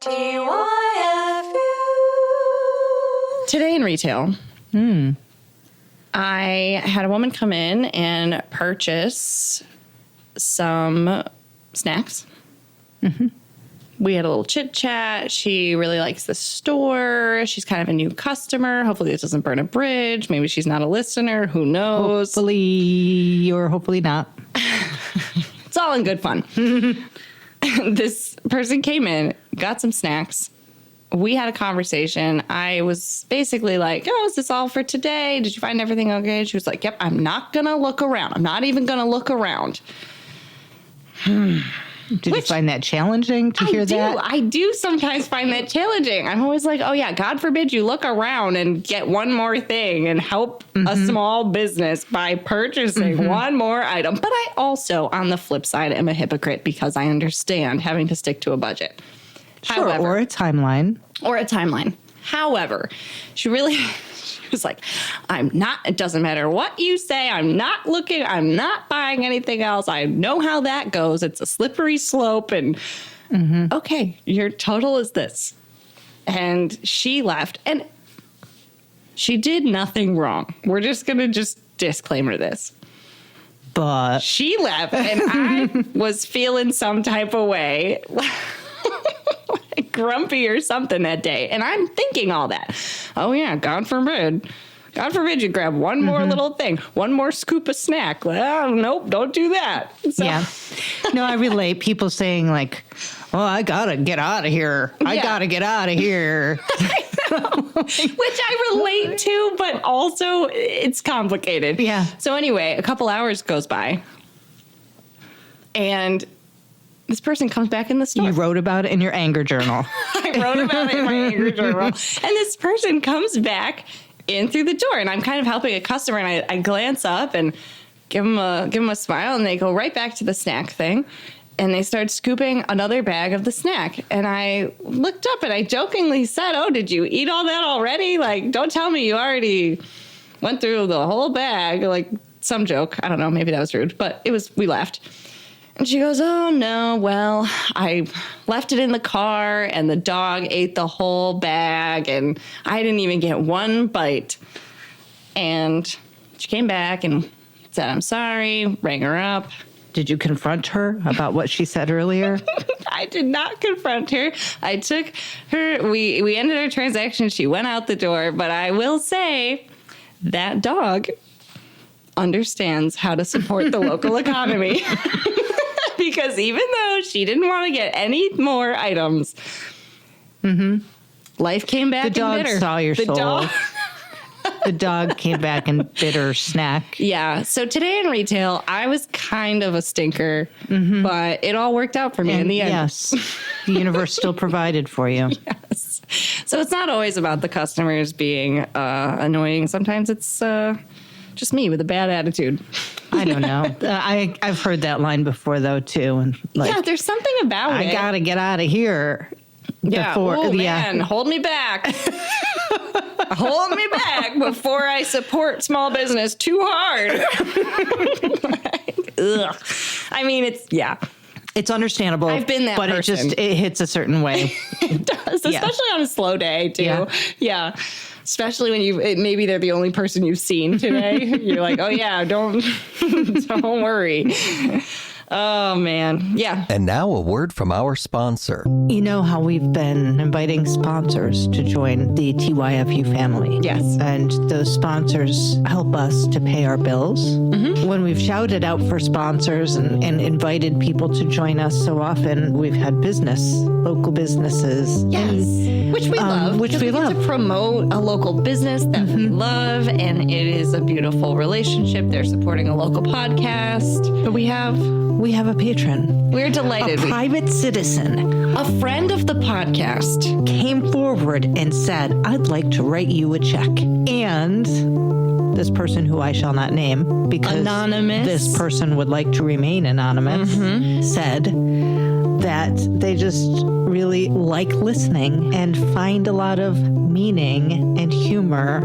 TYFU. Today in retail, I had a woman come in and purchase some snacks. Mm-hmm. We had a little chit chat. She really likes the store. She's kind of a new customer. Hopefully this doesn't burn a bridge. Maybe she's not a listener. Who knows? Hopefully, or hopefully not. It's all in good fun. This person came in, got some snacks. We had a conversation. I was basically like, oh, is this all for today? Did you find everything okay? She was like, yep, I'm not going to look around. I'm not even going to look around. Did you find that challenging to hear that? I do sometimes find that challenging. I'm always like, oh, yeah, God forbid you look around and get one more thing and help a small business by purchasing one more item. But I also, on the flip side, am a hypocrite because I understand having to stick to a budget. Sure, or a timeline. However, she was like, it doesn't matter what you say. I'm not looking. I'm not buying anything else. I know how that goes. It's a slippery slope. And okay, your total is this. And she left and she did nothing wrong. We're just going to disclaimer this. But she left and I was feeling some type of way. Grumpy or something that day. And I'm thinking all that. Oh, yeah, God forbid you grab one more little thing, one more scoop of snack. Well, nope, don't do that. So. Yeah. No, I relate. People saying like, oh, I got to get out of here. I got to get out of here. Which I relate to, but also it's complicated. Yeah. So anyway, a couple hours goes by and this person comes back in the store. You wrote about it in your anger journal. I wrote about it in my anger journal. And this person comes back in through the door, and I'm kind of helping a customer, and I glance up and give them a smile, and they go right back to the snack thing, and they start scooping another bag of the snack. And I looked up, and I jokingly said, oh, did you eat all that already? Like, don't tell me you already went through the whole bag. Like, some joke. I don't know. Maybe that was rude, but we laughed. And she goes, oh, no, well, I left it in the car and the dog ate the whole bag and I didn't even get one bite. And she came back and said, I'm sorry, rang her up. Did you confront her about what she said earlier? I did not confront her. I took her. We ended our transaction. She went out the door. But I will say that dog understands how to support the local economy. Because even though she didn't want to get any more items, life came back and bit her. The dog saw your soul. The dog came back and bit her snack. Yeah. So today in retail, I was kind of a stinker, but it all worked out for me in the end. Yes. The universe still provided for you. Yes. So it's not always about the customers being annoying. Sometimes it's just me with a bad attitude. I don't know. I've heard that line before, though, too. And like, yeah, there's something about it. I got to get out of here. Yeah. Man, hold me back. Hold me back before I support small business too hard. Ugh. I mean, it's understandable. I've been that person. But it hits a certain way. It does, especially on a slow day, too. Yeah. Especially when maybe they're the only person you've seen today. You're like, oh, yeah, don't worry. Oh, man. Yeah. And now a word from our sponsor. You know how we've been inviting sponsors to join the TYFU family. Yes. And those sponsors help us to pay our bills. When we've shouted out for sponsors and invited people to join us so often, we've had local businesses. Yes. Which we love. Which we love. To promote a local business that we love, and it is a beautiful relationship. They're supporting a local podcast. But we have a patron. We're delighted. A private citizen. A friend of the podcast came forward and said, I'd like to write you a check. And this person, who I shall not name because anonymous. This person would like to remain anonymous, said that they just really like listening and find a lot of meaning and humor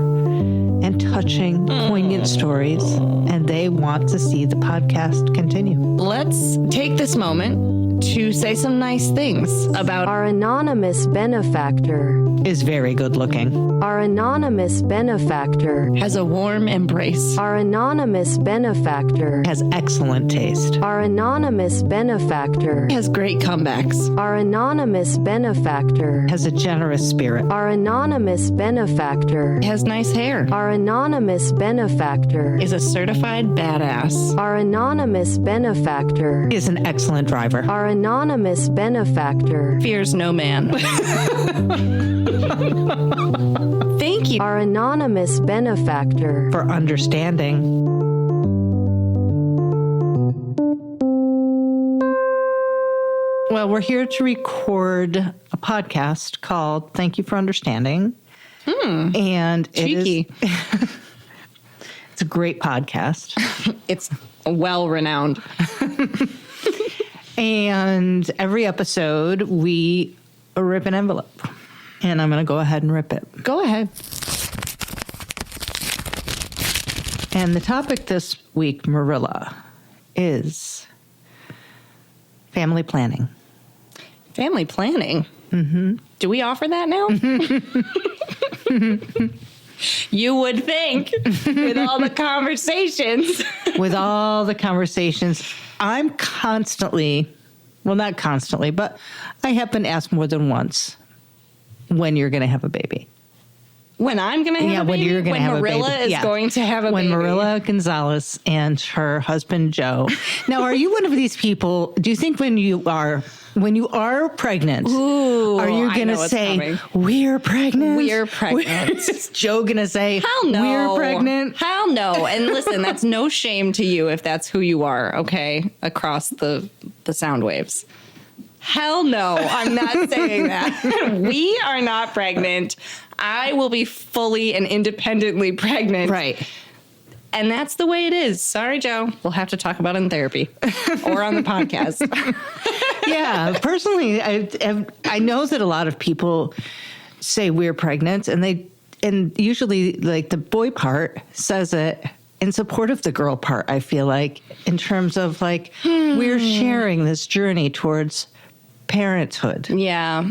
and touching, poignant stories, and they want to see the podcast continue. Let's take this moment to say some nice things about Our anonymous benefactor. Is very good looking. Our anonymous benefactor. has a warm embrace, Our anonymous benefactor. Has excellent taste. Our anonymous benefactor. has great comebacks, Our anonymous benefactor. Has a generous spirit. Our anonymous benefactor. has nice hair, Our anonymous benefactor. is a certified badass, Our anonymous benefactor. Is an excellent driver. Our anonymous benefactor. fears no man. Thank you. Our anonymous benefactor. For understanding. Well, we're here to record a podcast called Thank You for Understanding. And Cheeky. It's a great podcast. It's well renowned. And every episode, we rip an envelope. And I'm going to go ahead and rip it. Go ahead. And the topic this week, Marilla, is family planning. Family planning. Mm-hmm. Do we offer that now? You would think, with all the conversations. With all the conversations, I'm constantly, well, not constantly, but I have been asked more than once when you're going to have a baby. When I'm going to have a baby? When you're going to have Marilla a baby. is going to have a when baby. When Marilla Gonzalez and her husband Joe. Now, are you one of these people, do you think when you are pregnant, Ooh, are you I going know to what's say, coming. we're pregnant? We're pregnant. Is Joe going to say, Hell no. we're pregnant? Hell no. And listen, that's no shame to you if that's who you are, okay, across the sound waves. Hell no, I'm not saying that. We are not pregnant. I will be fully and independently pregnant. Right. And that's the way it is. Sorry, Joe. We'll have to talk about it in therapy or on the podcast. Yeah, personally, I know that a lot of people say we're pregnant, and usually like the boy part says it in support of the girl part. I feel like in terms of like we're sharing this journey towards parenthood. Yeah.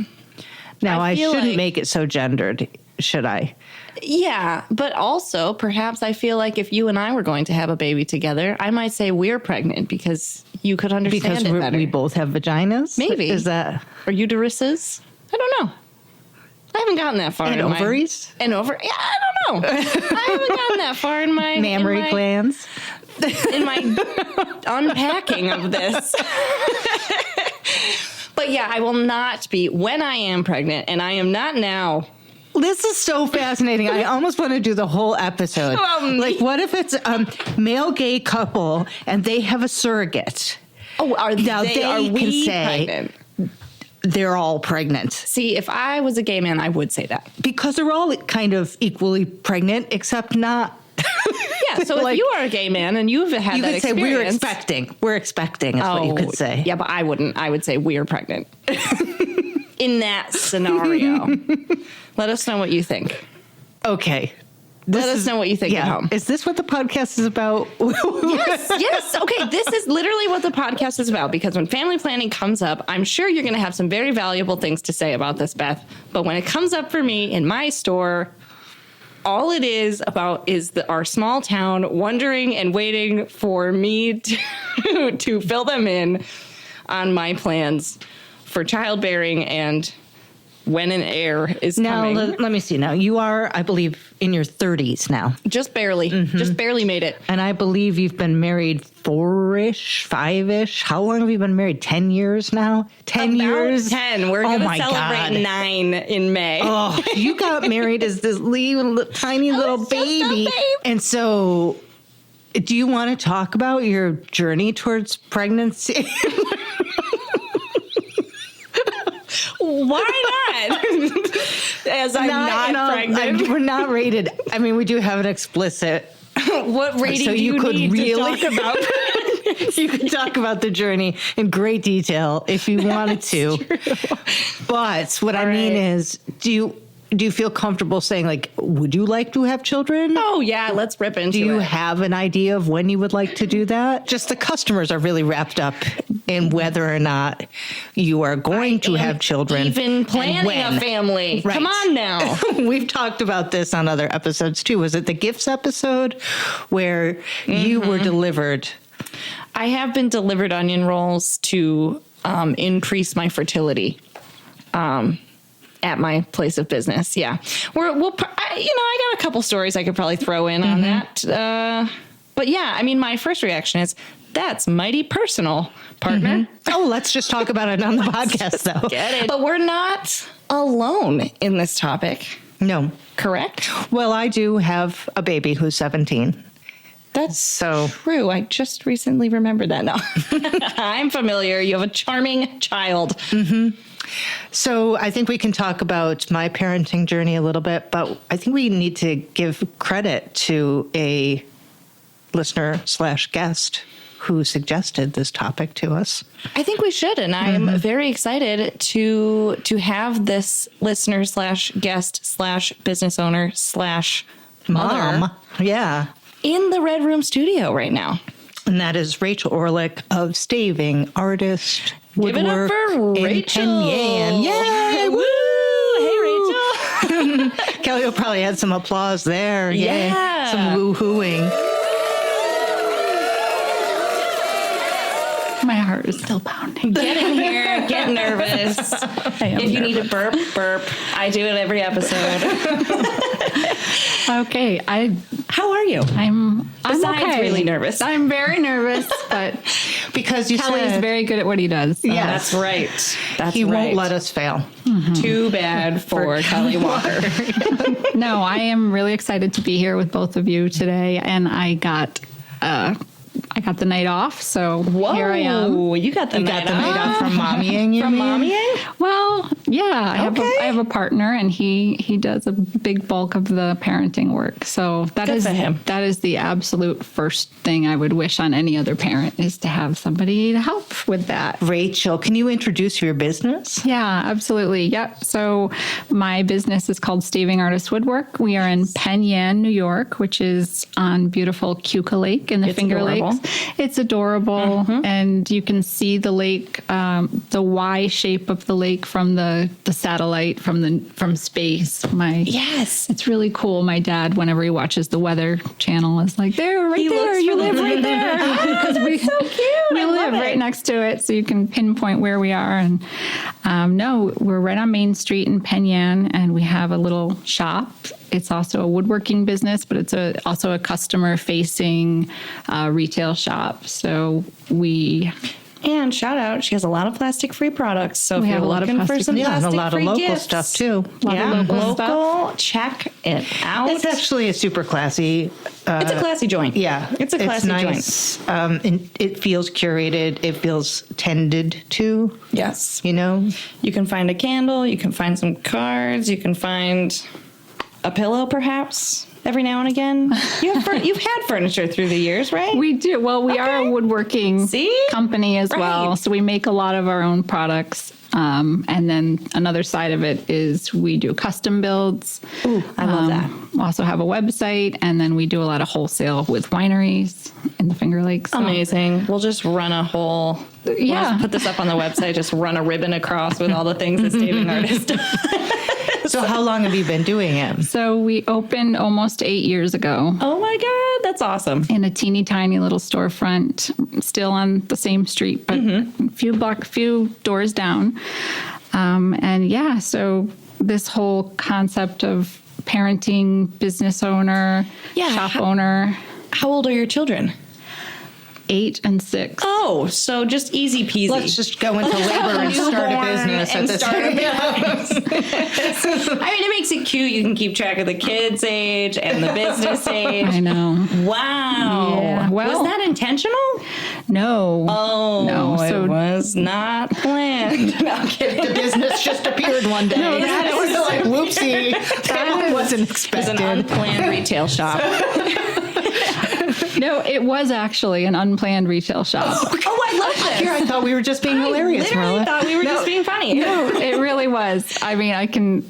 Now I feel shouldn't like- make it so gendered, should I? Yeah, but also perhaps I feel like if you and I were going to have a baby together, I might say we're pregnant because you could understand Because it better. we both have vaginas. Maybe. Is that Or uteruses? I don't know. I haven't gotten that far. and in ovaries? Yeah, I don't know. I haven't gotten that far in my Mammary glands. in my unpacking of this. But yeah, I will not be when I am pregnant, and I am not now. This is so fascinating. I almost want to do the whole episode. Like, what if it's a male gay couple and they have a surrogate? Oh, are we say pregnant? They're all pregnant. See, if I was a gay man, I would say that. Because they're all kind of equally pregnant, except not. Yeah, so Like, if you are a gay man and you've had You that could say experience, we're expecting is what you could say. Yeah, but I wouldn't. I would say we're pregnant. In that scenario. Let us know what you think. Okay. Let us know what you think at home. Is this what the podcast is about? Yes. Okay, this is literally what the podcast is about, because when family planning comes up, I'm sure you're going to have some very valuable things to say about this, Beth. But when it comes up for me in my store, all it is about is our small town wondering and waiting for me to fill them in on my plans for childbearing and when an heir is Now, coming. let me see. Now, you are, I believe, in your 30s now. Just barely. Just barely made it. And I believe you've been married 4-ish, 5-ish. How long have you been married? 10 years now? 10 years? 10. We're Oh going to my celebrate God. 9 in May. Oh, you got married as this tiny little was just a baby. baby. And so, do you want to talk about your journey towards pregnancy? Why not? As I'm not pregnant. We're not rated. I mean, we do have an explicit. What rating So do you you could need really- to talk about? You could talk about the journey in great detail if you wanted to. But what I mean right. is, do you feel comfortable saying, like, would you like to have children? Oh, yeah, let's rip into Do you it. have an idea of when you would like to do that? Just the customers are really wrapped up in whether or not you are going to have children. Even and planning when. a family. Right. Come on now. We've talked about this on other episodes too. Was it the gifts episode where you were delivered? I have been delivered onion rolls to increase my fertility at my place of business. Yeah. I got a couple stories I could probably throw in on that. But yeah, I mean, my first reaction is, that's mighty personal, partner. Oh, let's just talk about it on the podcast, though. Get it. But we're not alone in this topic. No. Correct? Well, I do have a baby who's 17. That's So true. I just recently remembered that. No, I'm familiar. You have a charming child. So I think we can talk about my parenting journey a little bit, but I think we need to give credit to a listener/guest who suggested this topic to us. I think we should, and I'm very excited to have this listener/guest/business owner/mother Mom. Yeah. in the Red Room studio right now. And that is Rachel Orlyk of Staving Artist. Give it up Woodwork for in Rachel. Penn Yan. Yay! Woo! Hey, Rachel. Kelly will probably had some applause there. Yay. Yeah. Some woo-hooing. My heart is still pounding. Get in here. Get nervous. If you need a burp, burp. I do it every episode. Okay, How are you? I'm Besides okay. really nervous. I'm very nervous, but Because you Kelly is said very good at what he does. So. Yeah. That's right. That's he right. won't let us fail. Too bad for Kelly Walker. No, I am really excited to be here with both of you today, and I got the night off, so here I am. You got the You night got the night off from mommying, you From mean? mommying? Well, yeah, I have a partner, and he does a big bulk of the parenting work. So that Good is for him. that is the absolute first thing I would wish on any other parent, is to have somebody to help with that. Rachel, can you introduce your business? Yeah, absolutely. Yep. So my business is called Staving Artist Woodwork. We are in Penn Yan, New York, which is on beautiful Keuka Lake in the It's Finger adorable. Lakes. It's adorable, and you can see the lake, the Y shape of the lake from the satellite from space. Yes. It's really cool. My dad, whenever he watches the Weather Channel, is like, "There, right He there. looks You really live right good. there." Because we so cute. we I live love right it. next to it, so you can pinpoint where we are. And no, we're right on Main Street in Penn Yan, and we have a little shop. It's also a woodworking business, but it's also a customer-facing retail shop. So And shout out, she has a lot of plastic-free products. So if We you're have a lot of looking for plastic- some Yeah, and a lot of plastic-free local gifts, stuff, too. A lot of local stuff. check it out. It's actually a super classy. It's a classy joint. Yeah. It's a classy joint. nice. And it feels curated. It feels tended to, Yes. you know? You can find a candle. You can find some cards. You can find a pillow, perhaps, every now and again. You've had furniture through the years, right? We do. Well, we are a woodworking See? company as well. Right. So we make a lot of our own products. And then another side of it is we do custom builds. Ooh, I love that. We also have a website, and then we do a lot of wholesale with wineries in the Finger Lakes. So- Amazing. We'll just run a whole. Yeah. We'll put this up on the website. Just run a ribbon across with all the things that Staving Artist does. So how long have you been doing it? So we opened almost 8 years ago Oh my God, that's awesome. in a teeny tiny little storefront, still on the same street, but a few doors down. And yeah, so this whole concept of parenting, business owner, Yeah. shop owner, How old are your children? 8 and 6. Oh, so just easy peasy. Let's just go into labor and start a business at this time. I mean, it makes it cute. You can keep track of the kids' age and the business age. I know. Wow. Yeah, well- was that intentional? No. Oh, No, so- it was not planned. No, I'm kidding. The business just appeared one day. No, that was like, whoopsie. That wasn't It was expected. an unplanned retail shop. No, it was actually an unplanned retail shop. Oh, I love this. Here, I thought we were just being hilarious, Literally Marilla. thought we were just being funny. No, it really was. I mean, I can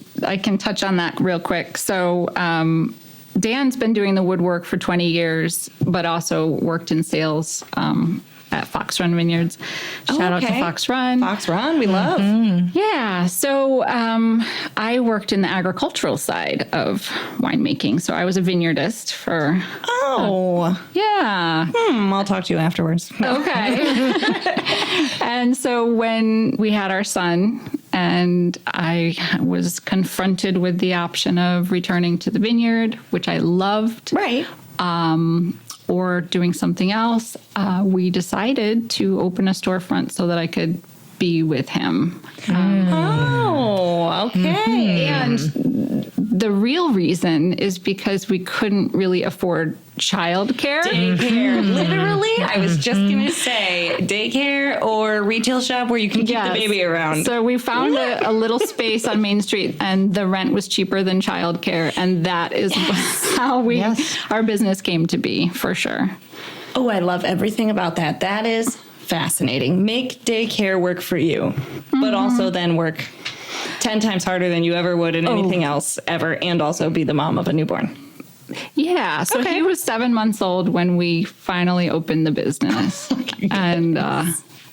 touch on that real quick. So, Dan's been doing the woodwork for 20 years, but also worked in sales at Fox Run Vineyards. Shout out to Fox Run. Fox Run, we love. Yeah. So I worked in the agricultural side of winemaking. So I was a vineyardist for. Yeah. I'll talk to you afterwards. Okay. And so when we had our son, and I was confronted with the option of returning to the vineyard, which I loved. Right. Or doing something else, we decided to open a storefront so that I could be with him. Okay. And the real reason is because we couldn't really afford childcare. Daycare. Literally, I was just going to say daycare or retail shop where you can keep the baby around. So we found a little space on Main Street, and the rent was cheaper than childcare, and that is how our business came to be, for sure. Oh, I love everything about that. That is fascinating. Make daycare work for you, but also then work 10 times harder than you ever would in anything else ever, and also be the mom of a newborn. Yeah. So he was 7 months old when we finally opened the business.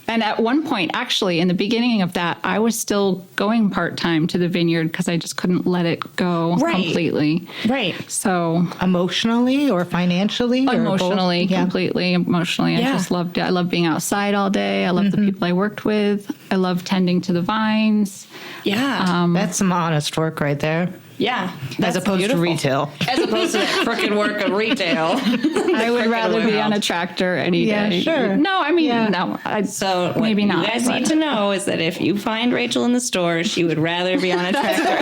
And at one point, actually, in the beginning of that, I was still going part-time to the vineyard because I just couldn't let it go completely. Right. So Emotionally or financially? Emotionally, or both? completely emotionally. I just loved it. I loved being outside all day. I loved the people I worked with. I loved tending to the vines. Yeah. That's some honest work right there. Yeah. As opposed to retail. As opposed to the crooked work of retail. I would rather be on a tractor any day. Sure. No, I mean, no. So maybe what not. you guys need to know is that if you find Rachel in the store, she would rather be on a tractor.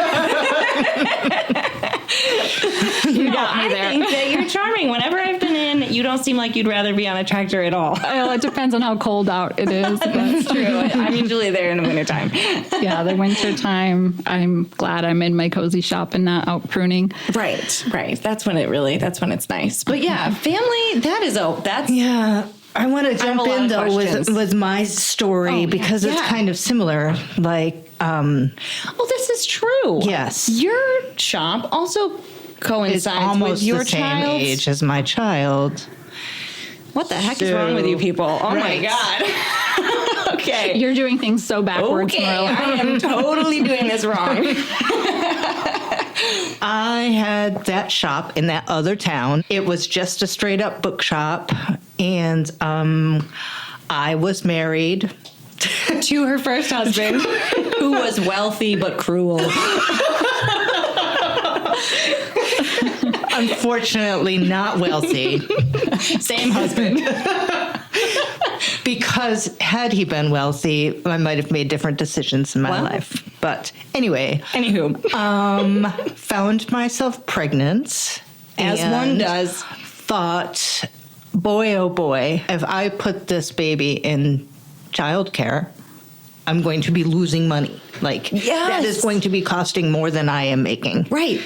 You got me there. I think that you're charming. Whenever I've been in, you don't seem like you'd rather be on a tractor at all. Well, it depends on how cold out it is. That's true. I'm usually there in the wintertime. Yeah, the winter time, I'm glad I'm in my cozy shop and not out pruning. Right. That's when it's nice. But yeah, family, that's Yeah. I want to jump in, though, with my story because it's kind of similar. Like, this is true. Yes. Your shop also coincides almost with your the same child's age as my child. What the heck is wrong with you people? Oh my God. Okay. You're doing things so backwards, Marilla. I am totally doing this wrong. I had that shop in that other town. It was just a straight up bookshop. And I was married to her first husband, who was wealthy but cruel. Unfortunately, not wealthy. Same husband. Because had he been wealthy, I might have made different decisions in my life. But anyway. Anywho. Found myself pregnant. As one does. Thought, boy, oh boy, if I put this baby in childcare, I'm going to be losing money. That is going to be costing more than I am making. Right.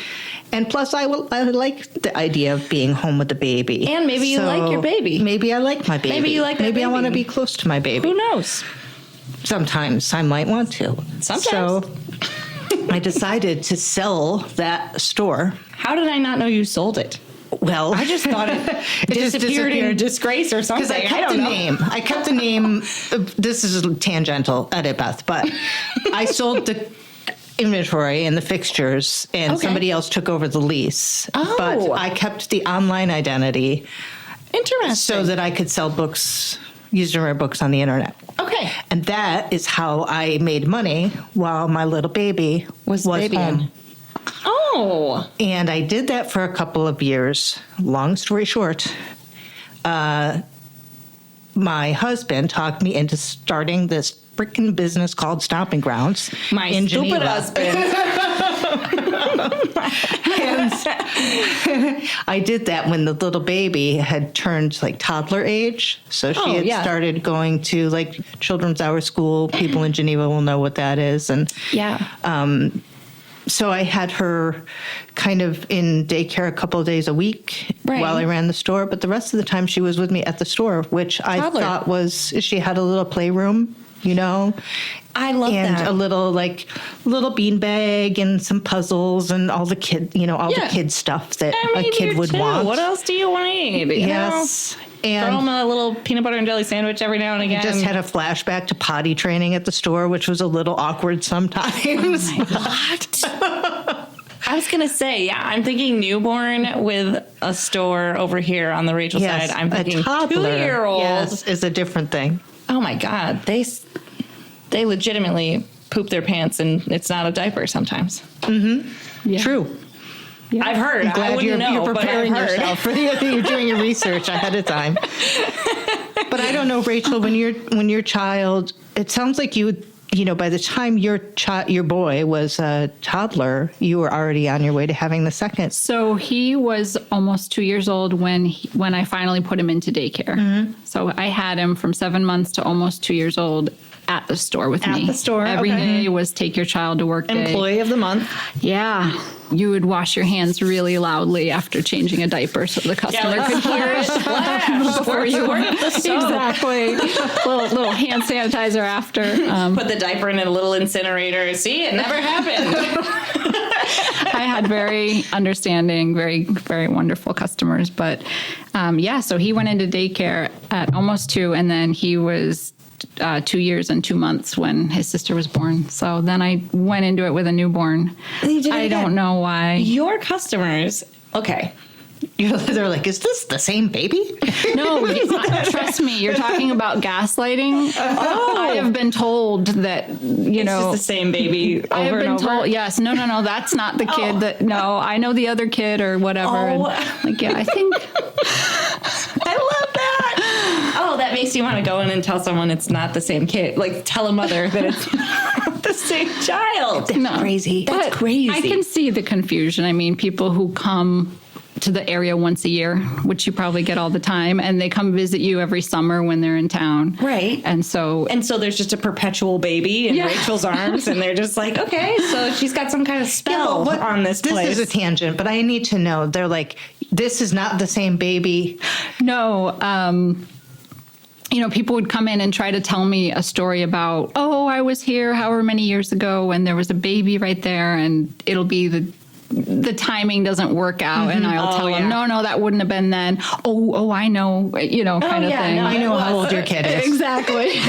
And plus, I like the idea of being home with the baby. And maybe you like your baby. Maybe I like my baby. Maybe you like that Maybe I baby. want to be close to my baby. Who knows? Sometimes I might want to. Sometimes. So I decided to sell that store. How did I not know you sold it? Well, I just thought it disappeared in disgrace or something. Because I kept the name. I kept the name. This is tangential, edit Beth, but I sold the inventory and the fixtures, and somebody else took over the lease. Oh. But I kept the online identity. Interesting. So that I could sell books, used and rare books on the internet. Okay. And that is how I made money while my little baby was home. Oh. And I did that for a couple of years. Long story short, my husband talked me into starting this freaking business called Stomping Grounds. My in stupid Geneva. husband. And I did that when the little baby had turned toddler age. So she had started going to children's hour school. People in Geneva will know what that is. And so I had her kind of in daycare a couple of days a week while I ran the store. But the rest of the time she was with me at the store, which I thought was, she had a little playroom, I love and that. a little beanbag and some puzzles and all the kid, the kid stuff that a kid would want. What else do you want to eat? Yes. And throw them a little peanut butter and jelly sandwich every now and again. just had a flashback to potty training at the store, which was a little awkward sometimes. What? I was going to say, yeah, I'm thinking newborn with a store over here on the Rachel Yes, side. I'm thinking a toddler, 2-year-old. yes, is a different thing. Oh my God. They legitimately poop their pants and it's not a diaper sometimes. Yeah. True. I've heard. I'm glad I wouldn't know, you're but I've preparing heard. yourself. You're doing your research ahead of time. But I don't know, Rachel, when your child, it sounds like you by the time your boy was a toddler, you were already on your way to having the second. So he was almost 2 years old when I finally put him into daycare. So I had him from 7 months to almost 2 years old at the store with me. At the store, Every okay. day was take your child to work day. Employee of the month. Yeah. You would wash your hands really loudly after changing a diaper so the customer could hear it before you were. Exactly. little hand sanitizer after. Put the diaper in a little incinerator. See, it never happened. I had very understanding, very, very wonderful customers. But so he went into daycare at almost 2, and then he was 2 years and 2 months when his sister was born. So then I went into it with a newborn. I don't know why. Your customers, okay. They're like, is this the same baby? No, trust me, you're talking about gaslighting. I have been told that, It's just the same baby I have over been and over. told, yes, no, that's not the kid no, I know the other kid or whatever. Oh. And, I think. I love that. Oh, that makes you want to go in and tell someone it's not the same kid. Like, tell a mother that it's not the same child. No. Crazy. That's But crazy. I can see the confusion. I mean, people who come to the area once a year, which you probably get all the time, and they come visit you every summer when they're in town. Right. And so there's just a perpetual baby in Yeah. Rachel's arms, and they're just like, okay, so she's got some kind of spell on this place. This is a tangent, but I need to know. They're like, this is not the same baby. No, people would come in and try to tell me a story about, I was here however many years ago and there was a baby right there, and it'll be the timing doesn't work out, and I'll tell them, no, that wouldn't have been then. Oh, I know, kind of thing. I know how old your kid is. Exactly.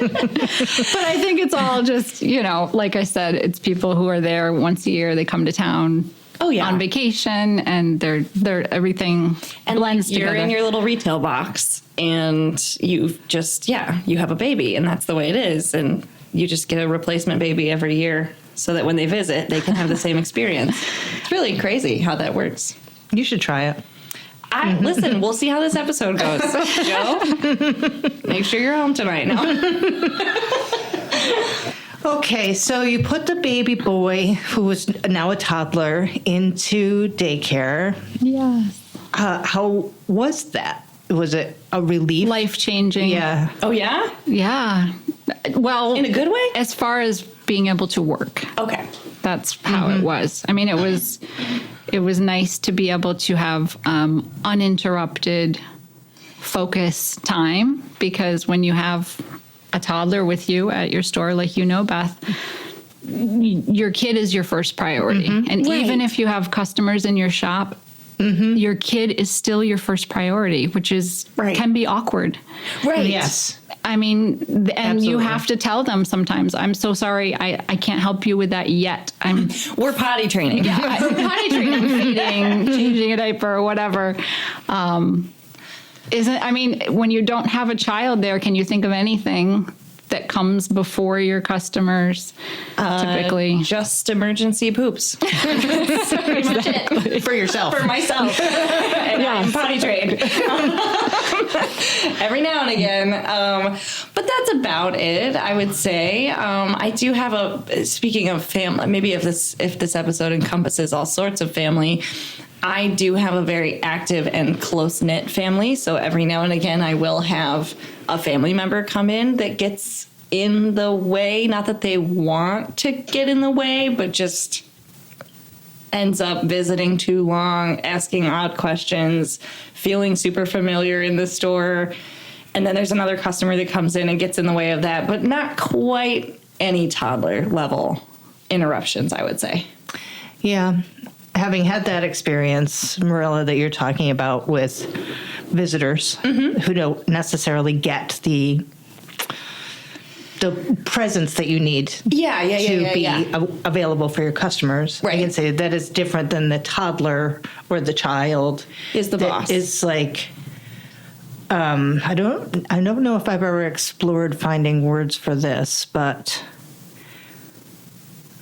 But I think it's all just, like I said, it's people who are there once a year. They come to town. Oh, yeah. On vacation, and they're everything blends you're together. in your little retail box, and you just you have a baby, and that's the way it is, and you just get a replacement baby every year so that when they visit, they can have the same experience. It's really crazy how that works. You should try it. Listen, we'll see how this episode goes. Joe, make sure you're home tonight. No. Okay, so you put the baby boy, who was now a toddler, into daycare. Yes. How was that? Was it a relief? Life changing. Yeah. Oh, yeah? Yeah. Well, In a good way? as far as being able to work. Okay. That's how it was. I mean, it was nice to be able to have uninterrupted focus time, because when you have a toddler with you at your store, like Beth, your kid is your first priority. And Right. even if you have customers in your shop, your kid is still your first priority, which can be awkward. Right. Yes. I mean, and Absolutely. you have to tell them sometimes, I'm so sorry, I can't help you with that yet. We're potty training. Potty training, feeding, changing a diaper, or whatever. When you don't have a child there, can you think of anything that comes before your customers typically? Just emergency poops. That's pretty much it. For yourself. For myself. And I'm potty trained. Every now and again. But that's about it, I would say. I do have speaking of family, maybe if this episode encompasses all sorts of family, I do have a very active and close-knit family. So every now and again, I will have a family member come in that gets in the way. Not that they want to get in the way, but just ends up visiting too long, asking odd questions, feeling super familiar in the store. And then there's another customer that comes in and gets in the way of that, but not quite any toddler level interruptions, I would say. Yeah. having had that experience, Marilla, that you're talking about with visitors who don't necessarily get the presence that you need to be available for your customers. Right. I can say that is different than the toddler or the child Is the boss. Is like, I don't know if I've ever explored finding words for this, but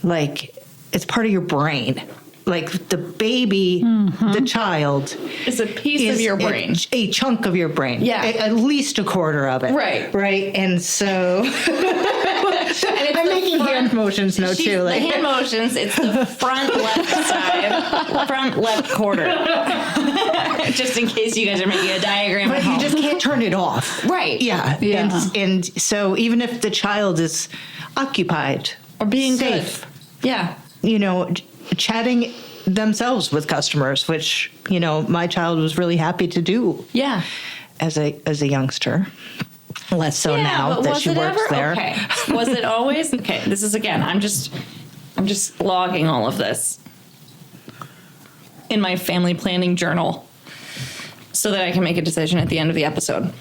like it's part of your brain. Like the baby, the child It's a piece of your brain. a chunk of your brain. Yeah. At least a quarter of it. Right. Right. And so I'm making hand motions now too. The hand motions, it's the front left side, front left quarter. Just in case you guys are making a diagram at But you home. just can't turn it off. Right. Yeah. Yeah. And so even if the child is occupied Or being safe, good. Yeah. you know, chatting themselves with customers, which, you know, my child was really happy to do Yeah. as a youngster. Less so now but that was she it works ever? there. Okay. Was it always? Okay. This is again. I'm just logging all of this in my family planning journal so that I can make a decision at the end of the episode.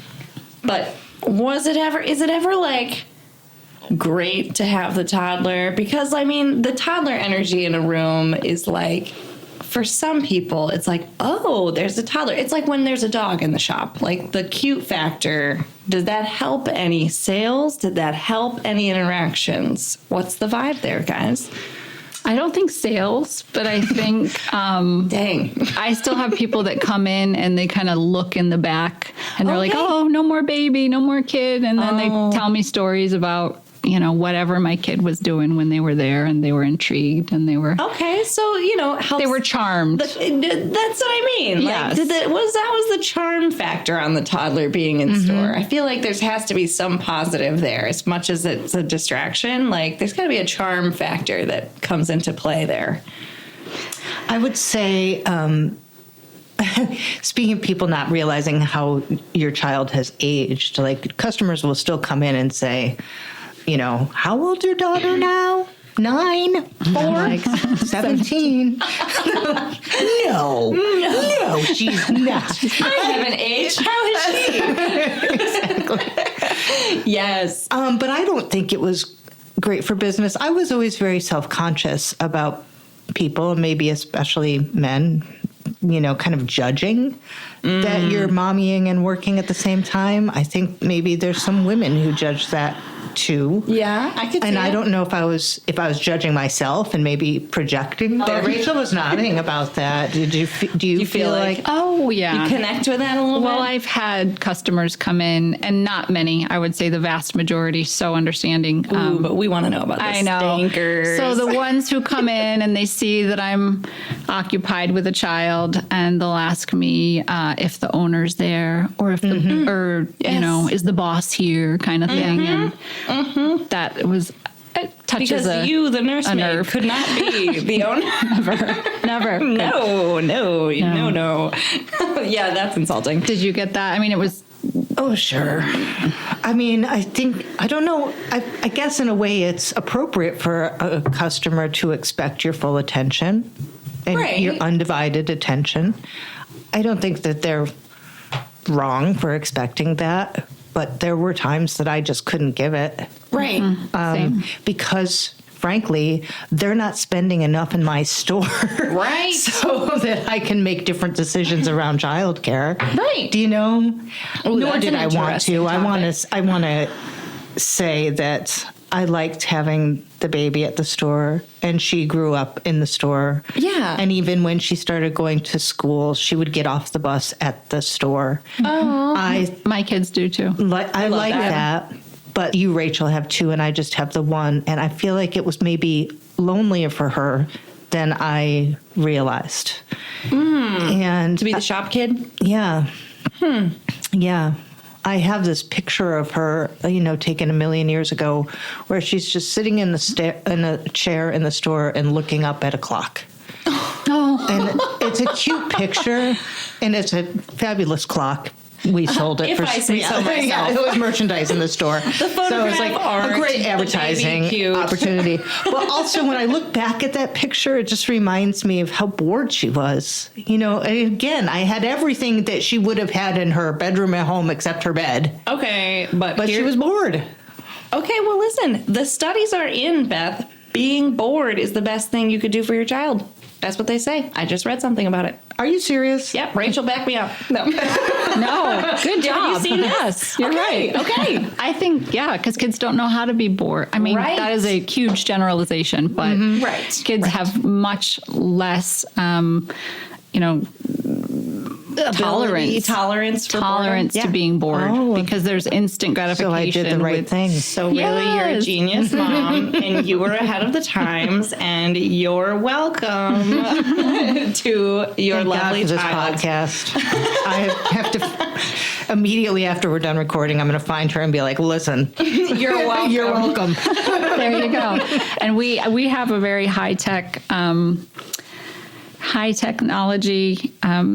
But is it ever like great to have the toddler? Because I mean, the toddler energy in a room is like, for some people, it's like, oh, there's a toddler. It's like when there's a dog in the shop, like the cute factor. Does that help any sales? Did that help any interactions? What's the vibe there, guys? I don't think sales, but I think Dang. I still have people that come in and they kind of look in the back and they're like, Okay. oh, no more baby, no more kid. And then they tell me stories about, you know, whatever my kid was doing when they were there, and they were intrigued and they were Okay, so you know, helps. they were charmed. That's what I mean. Yes. Like, that was the charm factor on the toddler being in store. I feel like there has to be some positive there, as much as it's a distraction. Like, there's got to be a charm factor that comes into play there. I would say, speaking of people not realizing how your child has aged, like customers will still come in and say, you know, how old's your daughter now? 9, 4, 17. No, she's not. I haven't aged. How is she? Yes. But I don't think it was great for business. I was always very self-conscious about people, and maybe especially men, you know, kind of judging that you're mommying and working at the same time. I think maybe there's some women who judge that too. Yeah, I could see And I it. don't know if I was judging myself and maybe projecting. Rachel was nodding about that. Do you feel like Oh, yeah. You connect with that a little Well, bit? I've had customers come in, and not many. I would say the vast majority, so understanding. Ooh, but we want to know about the I know. stinkers. So the ones who come in and they see that I'm occupied with a child, and they'll ask me if the owner's there, or if the or you know, is the boss here, kind of thing. And that was it touches because a the nursemaid, nerve. could not be the owner. never. No. Yeah, that's insulting. Did you get that? I mean, it was. Oh, sure. I mean, I don't know. I guess in a way it's appropriate for a customer to expect your full attention and Right. your undivided attention. I don't think that they're wrong for expecting that, but there were times that I just couldn't give it. Right. Same. Because frankly, they're not spending enough in my store. Right. So that I can make different decisions around childcare. Right. Do you know? Ooh, Nor that's did an I want interesting to. topic. I want to say that I liked having the baby at the store, and she grew up in the store. Yeah. And even when she started going to school, she would get off the bus at the store. Oh. My kids do too. I like that. that. But you, Rachel, have 2, and I just have the 1. And I feel like it was maybe lonelier for her than I realized. And To be the shop kid? yeah. Yeah. I have this picture of her, you know, taken a million years ago, where she's just sitting in a chair in the store and looking up at a clock. Oh, And it's a cute picture, and it's a fabulous clock. we sold it. If I say so myself. Yeah, it was merchandise in the store. So it was like art, a great the advertising baby cute. opportunity. But also, when I look back at that picture, it just reminds me of how bored she was. You know, again, I had everything that she would have had in her bedroom at home except her bed. Okay, but She was bored. Okay, well, listen, the studies are in, Beth. Being bored is the best thing you could do for your child. That's what they say. I just read something about it. Are you serious? Yep, Rachel, back me up. No. No, good job. Have you seen this? Yes, you're Okay, right. okay. I think, because kids don't know how to be bored. I mean, Right. that is a huge generalization, but Right. kids have much less, tolerance for boredom. to being bored Oh. because there's instant gratification. So I did the right with- thing. So really, you're a Yes. genius mom, and you were ahead of the times, and you're welcome to your Thank God lovely for this child. podcast. I have to immediately after we're done recording, I'm going to find her and be like, "Listen, You're welcome. You're welcome." There you go. And we have a very high technology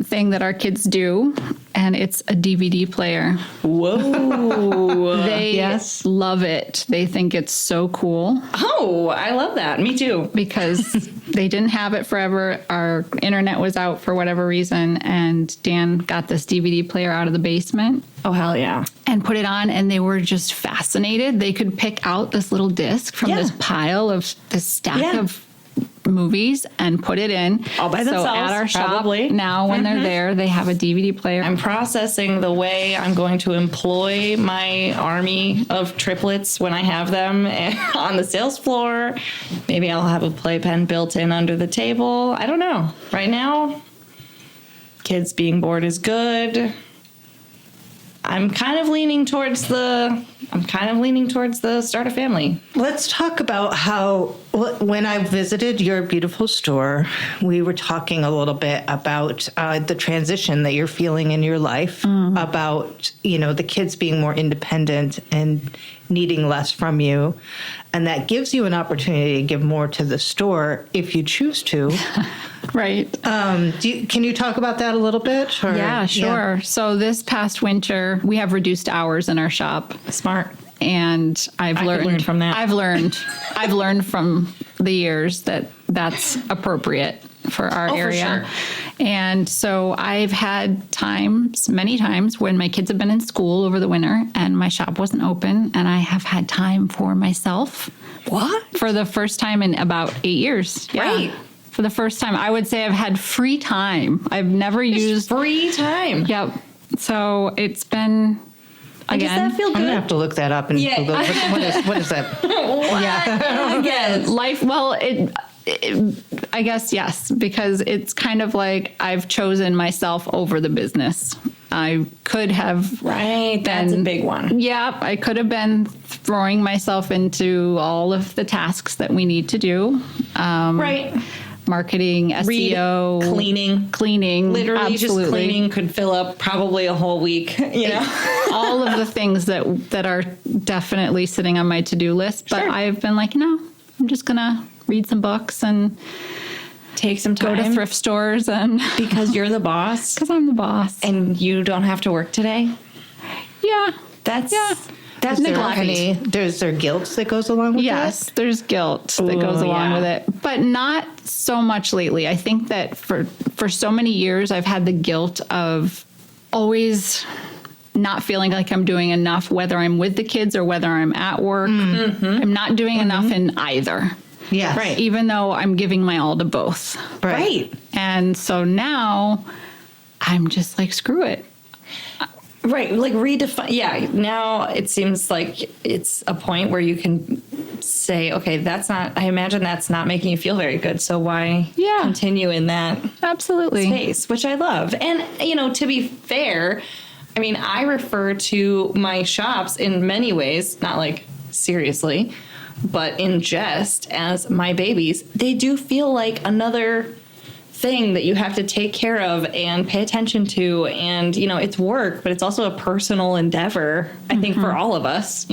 thing that our kids do, and it's a DVD player. Whoa. They Yes. love it. They think it's so cool Oh, I love that. Me too. because they didn't have it forever. Our internet was out for whatever reason, and Dan got this DVD player out of the basement Oh, hell yeah. and put it on, and they were just fascinated. They could pick out this little disc from Yeah. this pile of this stack Yeah. of movies and put it in. All by So themselves, at our shop probably. now, when they're there, they have a DVD player. I'm processing the way I'm going to employ my army of triplets when I have them on the sales floor. Maybe I'll have a playpen built in under the table. I don't know. Right now, kids being bored is good. I'm kind of leaning towards the start a family. Let's talk about how, when I visited your beautiful store, we were talking a little bit about the transition that you're feeling in your life, about, the kids being more independent and needing less from you. And that gives you an opportunity to give more to the store if you choose to. Right. Can you talk about that a little bit? Or- Yeah, sure. So this past winter, we have reduced hours in our shop. Smart. And I've could learned learn from that. I've learned from the years that that's appropriate for our Oh, for area. sure. And so I've had many times when my kids have been in school over the winter and my shop wasn't open, and I have had time for myself. What? For the first time in about 8 years. Yeah. Right. For the first time, I would say I've had free time. I've never used Free time. Yep. So it's been, Does again, that feel I'm good? going to have to look that up and Yeah. Google what is that? I guess. life. Well, I guess, yes, because it's kind of like I've chosen myself over the business. I could have. Right. That's a been- big one. Yeah, I could have been throwing myself into all of the tasks that we need to do. Right. Marketing, SEO, cleaning, Literally absolutely. just cleaning could fill up probably a whole week, all of the things that are definitely sitting on my to-do list. But Sure. I've been like, no, I'm just going to read some books and Take some go time. to thrift stores and because you're the boss because I'm the boss. and you don't have to work today. Yeah. That's Yeah. that's Is there neglect. there's there guilt that goes along with Yes, there's guilt that goes Ooh, along yeah. with it, but not so much lately. I think that for so many years, I've had the guilt of always not feeling like I'm doing enough, whether I'm with the kids or whether I'm at work. I'm not doing enough in either. that? Yes. Right. Even though I'm giving my all to both. Right. And so now I'm just like, screw it. Right. Like redefine. Yeah. Now it seems like it's a point where you can say, okay, I imagine that's not making you feel very good. So why Yeah. continue in that Absolutely. space, which I love. And, to be fair, I mean, I refer to my shops in many ways, not like seriously, but in jest, as my babies. They do feel like another thing that you have to take care of and pay attention to. And, it's work, but it's also a personal endeavor, I think, for all of us,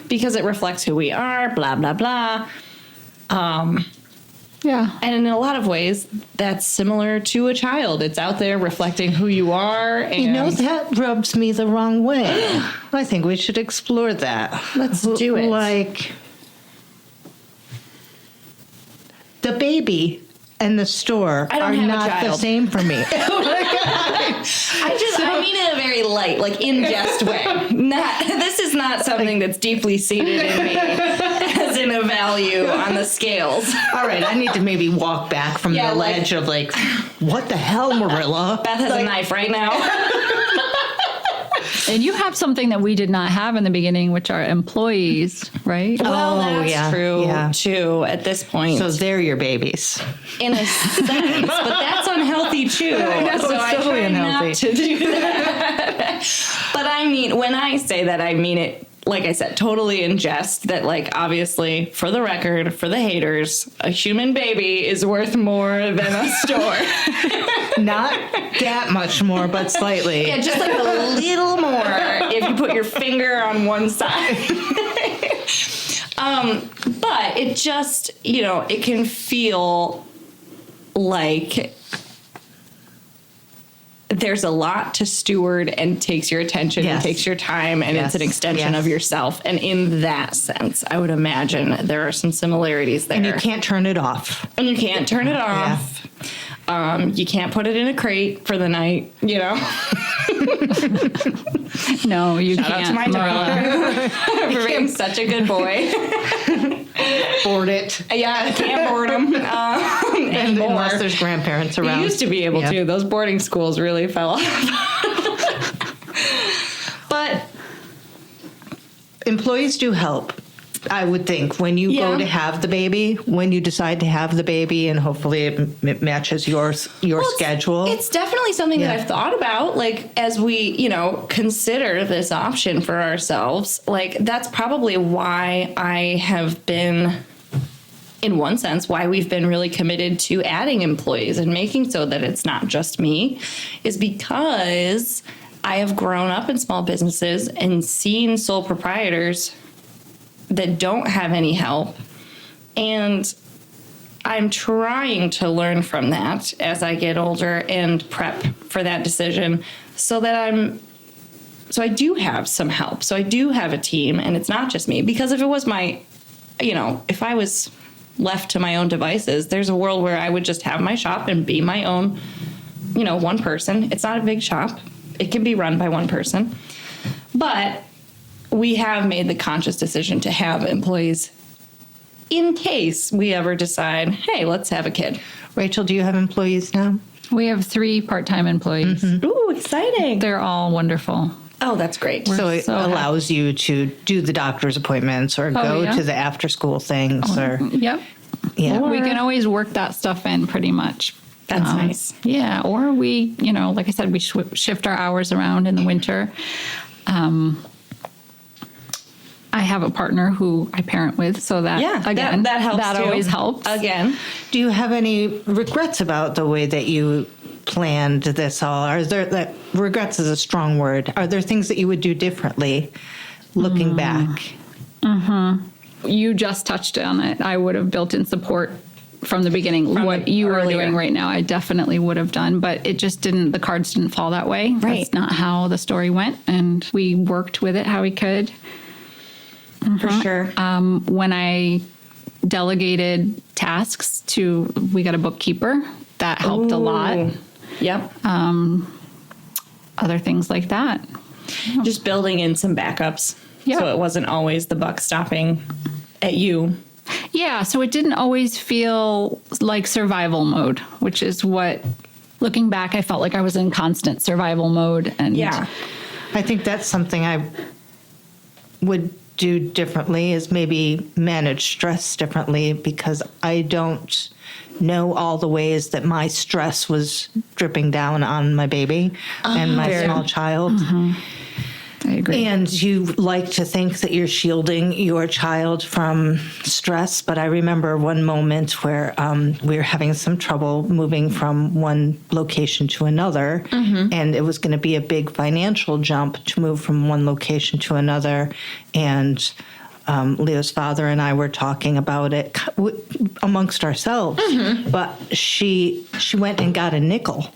because it reflects who we are, blah, blah, blah. Yeah. And in a lot of ways, that's similar to a child. It's out there reflecting who you are. And You know, that rubs me the wrong way. I think we should explore that. Let's do it. Like, the baby and the store I don't are have a not the child. same for me. I mean it in a very light, like in jest way. This is not something that's deeply seated in me as in a value on the scales. All right, I need to maybe walk back from Yeah, the like- ledge of like, what the hell, Marilla? Beth has a knife right now. And you have something that we did not have in the beginning, which are employees, right? Well, Oh, that's yeah, true yeah. too at this point. So they're your babies. In a sense, but that's unhealthy too. know, So it's I totally try unhealthy. not to do that. But I mean, when I say that, I mean it, like I said, totally in jest. That, like, obviously, for the record, for the haters, a human baby is worth more than a store. Not that much more, but slightly. Yeah, just like a little more if you put your finger on one side. But it just, it can feel like there's a lot to steward and takes your attention and Yes. takes your time, and it's an Yes. extension Yes. of yourself. And in that sense, I would imagine there are some similarities there. And you can't turn it off. And you can't turn it off. You can't put it in a crate for the night, No, you Shout can't. out to my Marilla. dog for being such a good boy. Board it. Yeah, I can't board him anymore. Unless there's grandparents You around. used to be able Yeah. to. Those boarding schools really fell off. But Employees do help, I would think, when you go Yeah. to have the baby, when you decide to have the baby, and hopefully it matches your schedule. It's definitely something that Yeah. I've thought about, like, as we, consider this option for ourselves. Like, that's probably why I have been, in one sense, why we've been really committed to adding employees and making so that it's not just me, is because I have grown up in small businesses and seen sole proprietors that don't have any help. And I'm trying to learn from that as I get older and prep for that decision so that I do have some help. So I do have a team, and it's not just me. Because if it was if I was left to my own devices, there's a world where I would just have my shop and be my own, one person. It's not a big shop. It can be run by one person. But we have made the conscious decision to have employees in case we ever decide, hey, let's have a kid. Rachel, do you have employees now? We have 3 part-time employees. Ooh, exciting. They're all wonderful. Oh, that's great. So it so allows you to do the doctor's appointments or go yeah. to the after-school things or Yep. yeah. We can always work that stuff in pretty much. That's nice. Yeah. Or we, like I said, we shift our hours around in the winter. I have a partner who I parent with, so that again that helps. That too. always helps. Again, Do you have any regrets about the way that you planned this all? Are there regrets is a strong word. Are there things that you would do differently looking back? You just touched on it. I would have built in support from the beginning. What you are earlier. doing right now, I definitely would have done, but it just didn't. The cards didn't fall that way. Right. That's not how the story went, and we worked with it how we could. for sure. When I delegated tasks we got a bookkeeper. That helped a lot. Yep. Other things like that. Just building in some backups. Yeah. So it wasn't always the buck stopping at you. Yeah, so it didn't always feel like survival mode, which is what, looking back, I felt like I was in constant survival mode. And Yeah. I think that's something I would do differently is maybe manage stress differently because I don't know all the ways that my stress was dripping down on my baby and my small child. I agree. And you like to think that you're shielding your child from stress, but I remember one moment where we were having some trouble moving from one location to another, and it was going to be a big financial jump to move from one location to another. And Leo's father and I were talking about it amongst ourselves. Mm-hmm. But she went and got a nickel.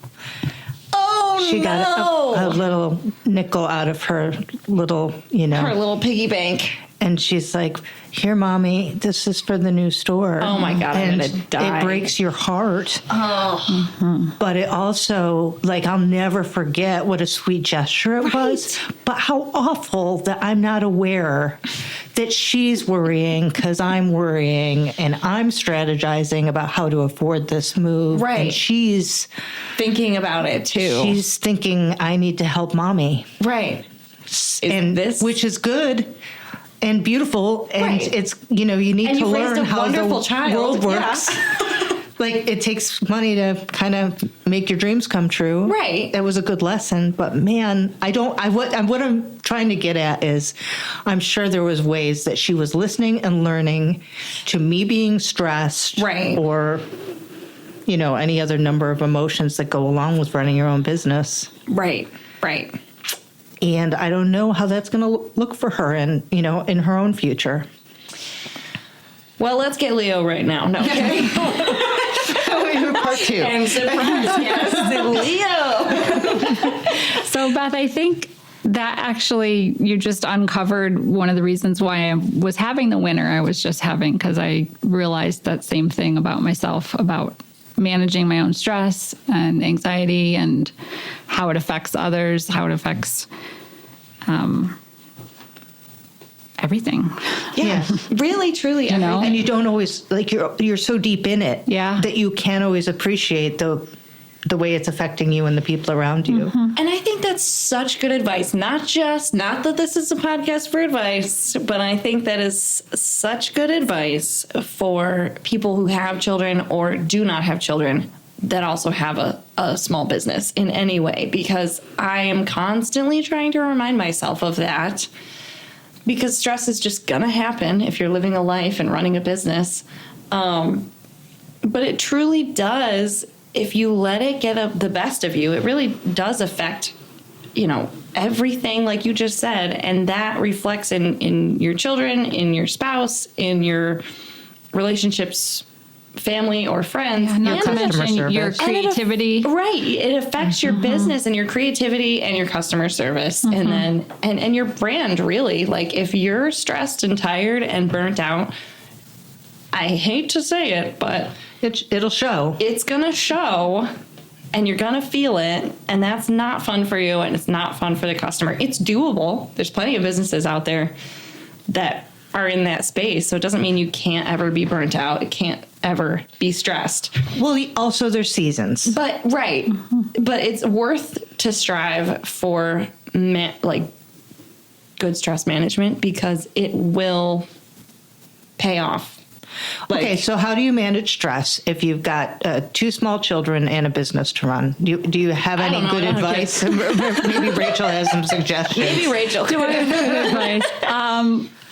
Oh, she got a little nickel out of her little, her little piggy bank. And she's like, "Here, Mommy, this is for the new store." Oh, my God, I'm going to die. It breaks your heart. Oh. Mm-hmm. But it also, I'll never forget what a sweet gesture it was. But how awful that I'm not aware that she's worrying because I'm worrying and I'm strategizing about how to afford this move. Right. And she's thinking about it, too. She's thinking, I need to help Mommy. Right. Which is good. And beautiful, and it's you need to learn how the world works. Yeah. It takes money to kind of make your dreams come true. Right. That was a good lesson, but man, what I'm trying to get at is, I'm sure there was ways that she was listening and learning to me being stressed, right, or any other number of emotions that go along with running your own business. Right. And I don't know how that's going to look for her in her own future. Well, let's get Leo right now. No, okay. Part 2. And surprise, yes, Leo. So, Beth, I think that actually you just uncovered one of the reasons why I was having the winter I was just having, because I realized that same thing about myself, about managing my own stress and anxiety and how it affects others, how it affects everything. Yeah. Really, truly, everything. And you don't always, you're so deep in it that you can't always appreciate the way it's affecting you and the people around you. Mm-hmm. And I think that's such good advice. Not that this is a podcast for advice, but I think that is such good advice for people who have children or do not have children that also have a small business in any way, because I am constantly trying to remind myself of that, because stress is just going to happen if you're living a life and running a business. But it truly does. If you let it get the best of you, it really does affect, everything like you just said. And that reflects in your children, in your spouse, in your relationships, family or friends. Not to mention your creativity. It affects your business and your creativity and your customer service. And then, and your brand, really. If you're stressed and tired and burnt out, I hate to say it, but it'll show. It's going to show, and you're going to feel it, and that's not fun for you, and it's not fun for the customer. It's doable. There's plenty of businesses out there that are in that space, so it doesn't mean you can't ever be burnt out. It can't ever be stressed. Well, also there's seasons. But, but it's worth to strive for, good stress management, because it will pay off. Okay, so how do you manage stress if you've got 2 small children and a business to run? Do you have any good advice? Maybe Rachel has some suggestions. Maybe Rachel. Do I have good advice?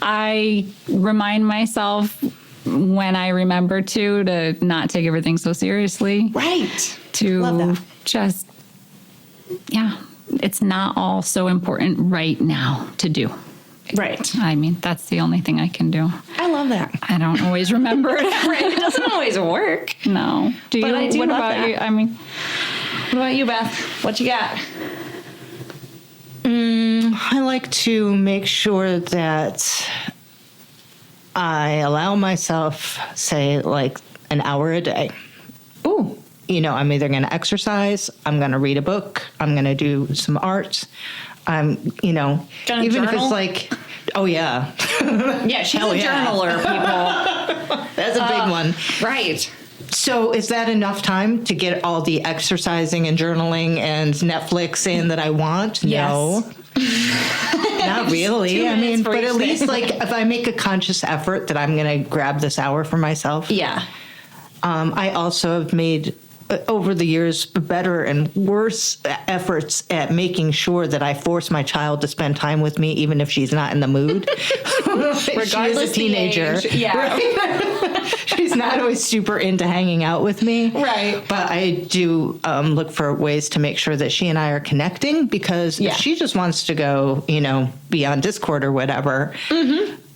I remind myself when I remember to not take everything so seriously. Right. To just, it's not all so important right now to do. Right. I mean, that's the only thing I can do. I love that. I don't always remember it. It doesn't always work. No. Do but you? I do what love about that. you? I mean, what about you, Beth? What you got? I like to make sure that I allow myself, say, an hour a day. Ooh. I'm either going to exercise, I'm going to read a book, I'm going to do some art. I'm, even journal? if it's oh yeah. Yeah, she's a journaler, people. That's a big one. Right. So is that enough time to get all the exercising and journaling and Netflix in that I want? Yes. No. Not really. 2 minutes for but each at least thing. if I make a conscious effort that I'm going to grab this hour for myself. Yeah. I also have made over the years better and worse efforts at making sure that I force my child to spend time with me, even if she's not in the mood. Regardless she is a teenager. the age. Yeah. Right? She's not always super into hanging out with me. Right. But I do look for ways to make sure that she and I are connecting, because if she just wants to go, be on Discord or whatever,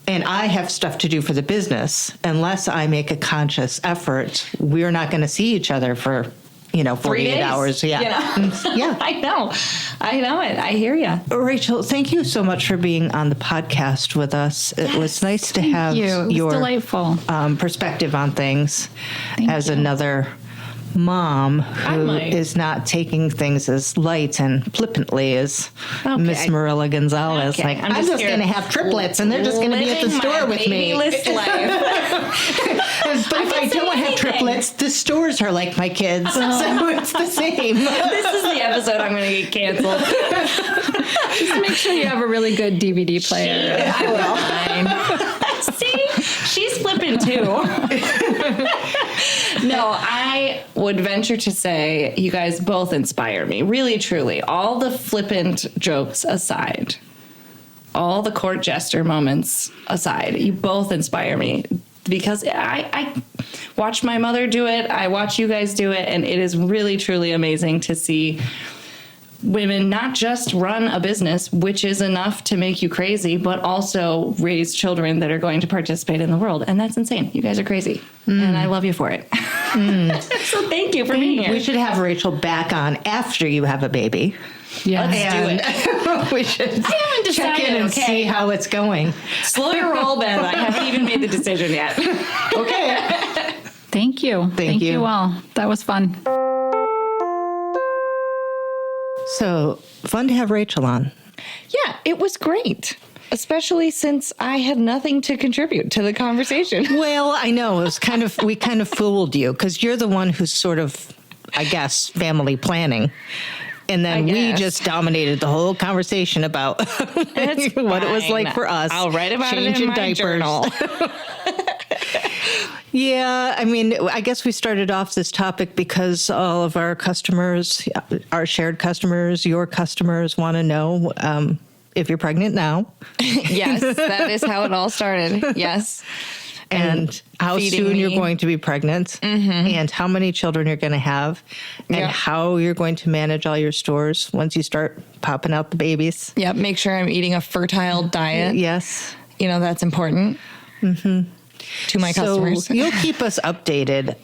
and I have stuff to do for the business, unless I make a conscious effort, we're not going to see each other for, 48 hours. Yeah. Yeah. I know it. I hear you. Rachel, thank you so much for being on the podcast with us. It was nice to have you. It was your delightful. Perspective on things as you. another mom who is not taking things as light and flippantly as Miss Marilla Gonzalez. Okay. Like, I'm just going to have triplets and they're just going to be at the store with me. Life. But if I don't have triplets, the stores are like my kids. So it's the same. This is the episode I'm going to get canceled. Just make sure you have a really good DVD player. I will. See? She's flipping too. No, I would venture to say you guys both inspire me. Really, truly. All the flippant jokes aside, all the court jester moments aside, you both inspire me. Because I watched my mother do it, I watch you guys do it, and it is really, truly amazing to see women not just run a business, which is enough to make you crazy, but also raise children that are going to participate in the world. And that's insane. You guys are crazy. And I love you for it. So thank you for being here. We should have Rachel back on after you have a baby. Yeah. Let's do it. We should haven't check in decided, and okay. see how it's going. Slow your roll, Beth. I haven't even made the decision yet. Okay. Thank you. Thank you. you all. That was fun. So fun to have Rachel on. Yeah, it was great. Especially since I had nothing to contribute to the conversation. Well, I know it was we kind of fooled you because you're the one who's sort of, I guess, family planning. And then we just dominated the whole conversation about what it was like for us. I'll write about it in my journal. Yeah, I mean, I guess we started off this topic because all of our customers, our shared customers, your customers want to know if you're pregnant now. Yes, that is how it all started. Yes. And how soon you're going to be pregnant, and how many children you're going to have, and how you're going to manage all your stores once you start popping out the babies. Yeah, make sure I'm eating a fertile diet. Yes. That's important to my customers. So you'll keep us updated.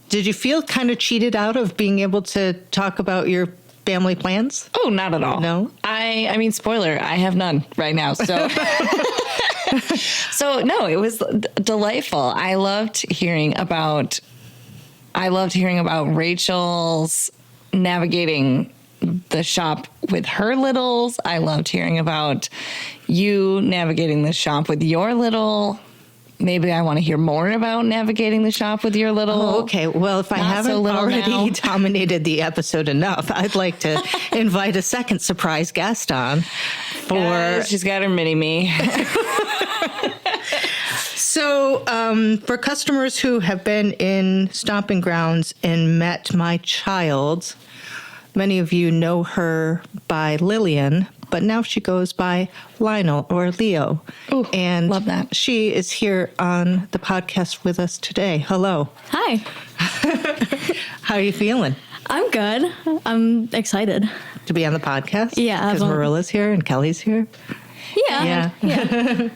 Did you feel kind of cheated out of being able to talk about your family plans? Oh, not at all. No? I mean, spoiler, I have none right now. So, so no, it was delightful. I loved hearing about Rachel's navigating the shop with her littles. I loved hearing about you navigating the shop with your little. Maybe I want to hear more about navigating the shop with your little. Oh, okay. Well, if I haven't already dominated the episode enough, I'd like to invite a second surprise guest on. She's got her mini me. So, for customers who have been in Stomping Grounds and met my child, many of you know her by Lillian, but now she goes by Lionel or Leo. Ooh, and love that. She is here on the podcast with us today. Hello. Hi. How are you feeling? I'm good. I'm excited. To be on the podcast? Yeah. Because Marilla's here and Kelly's here? Yeah.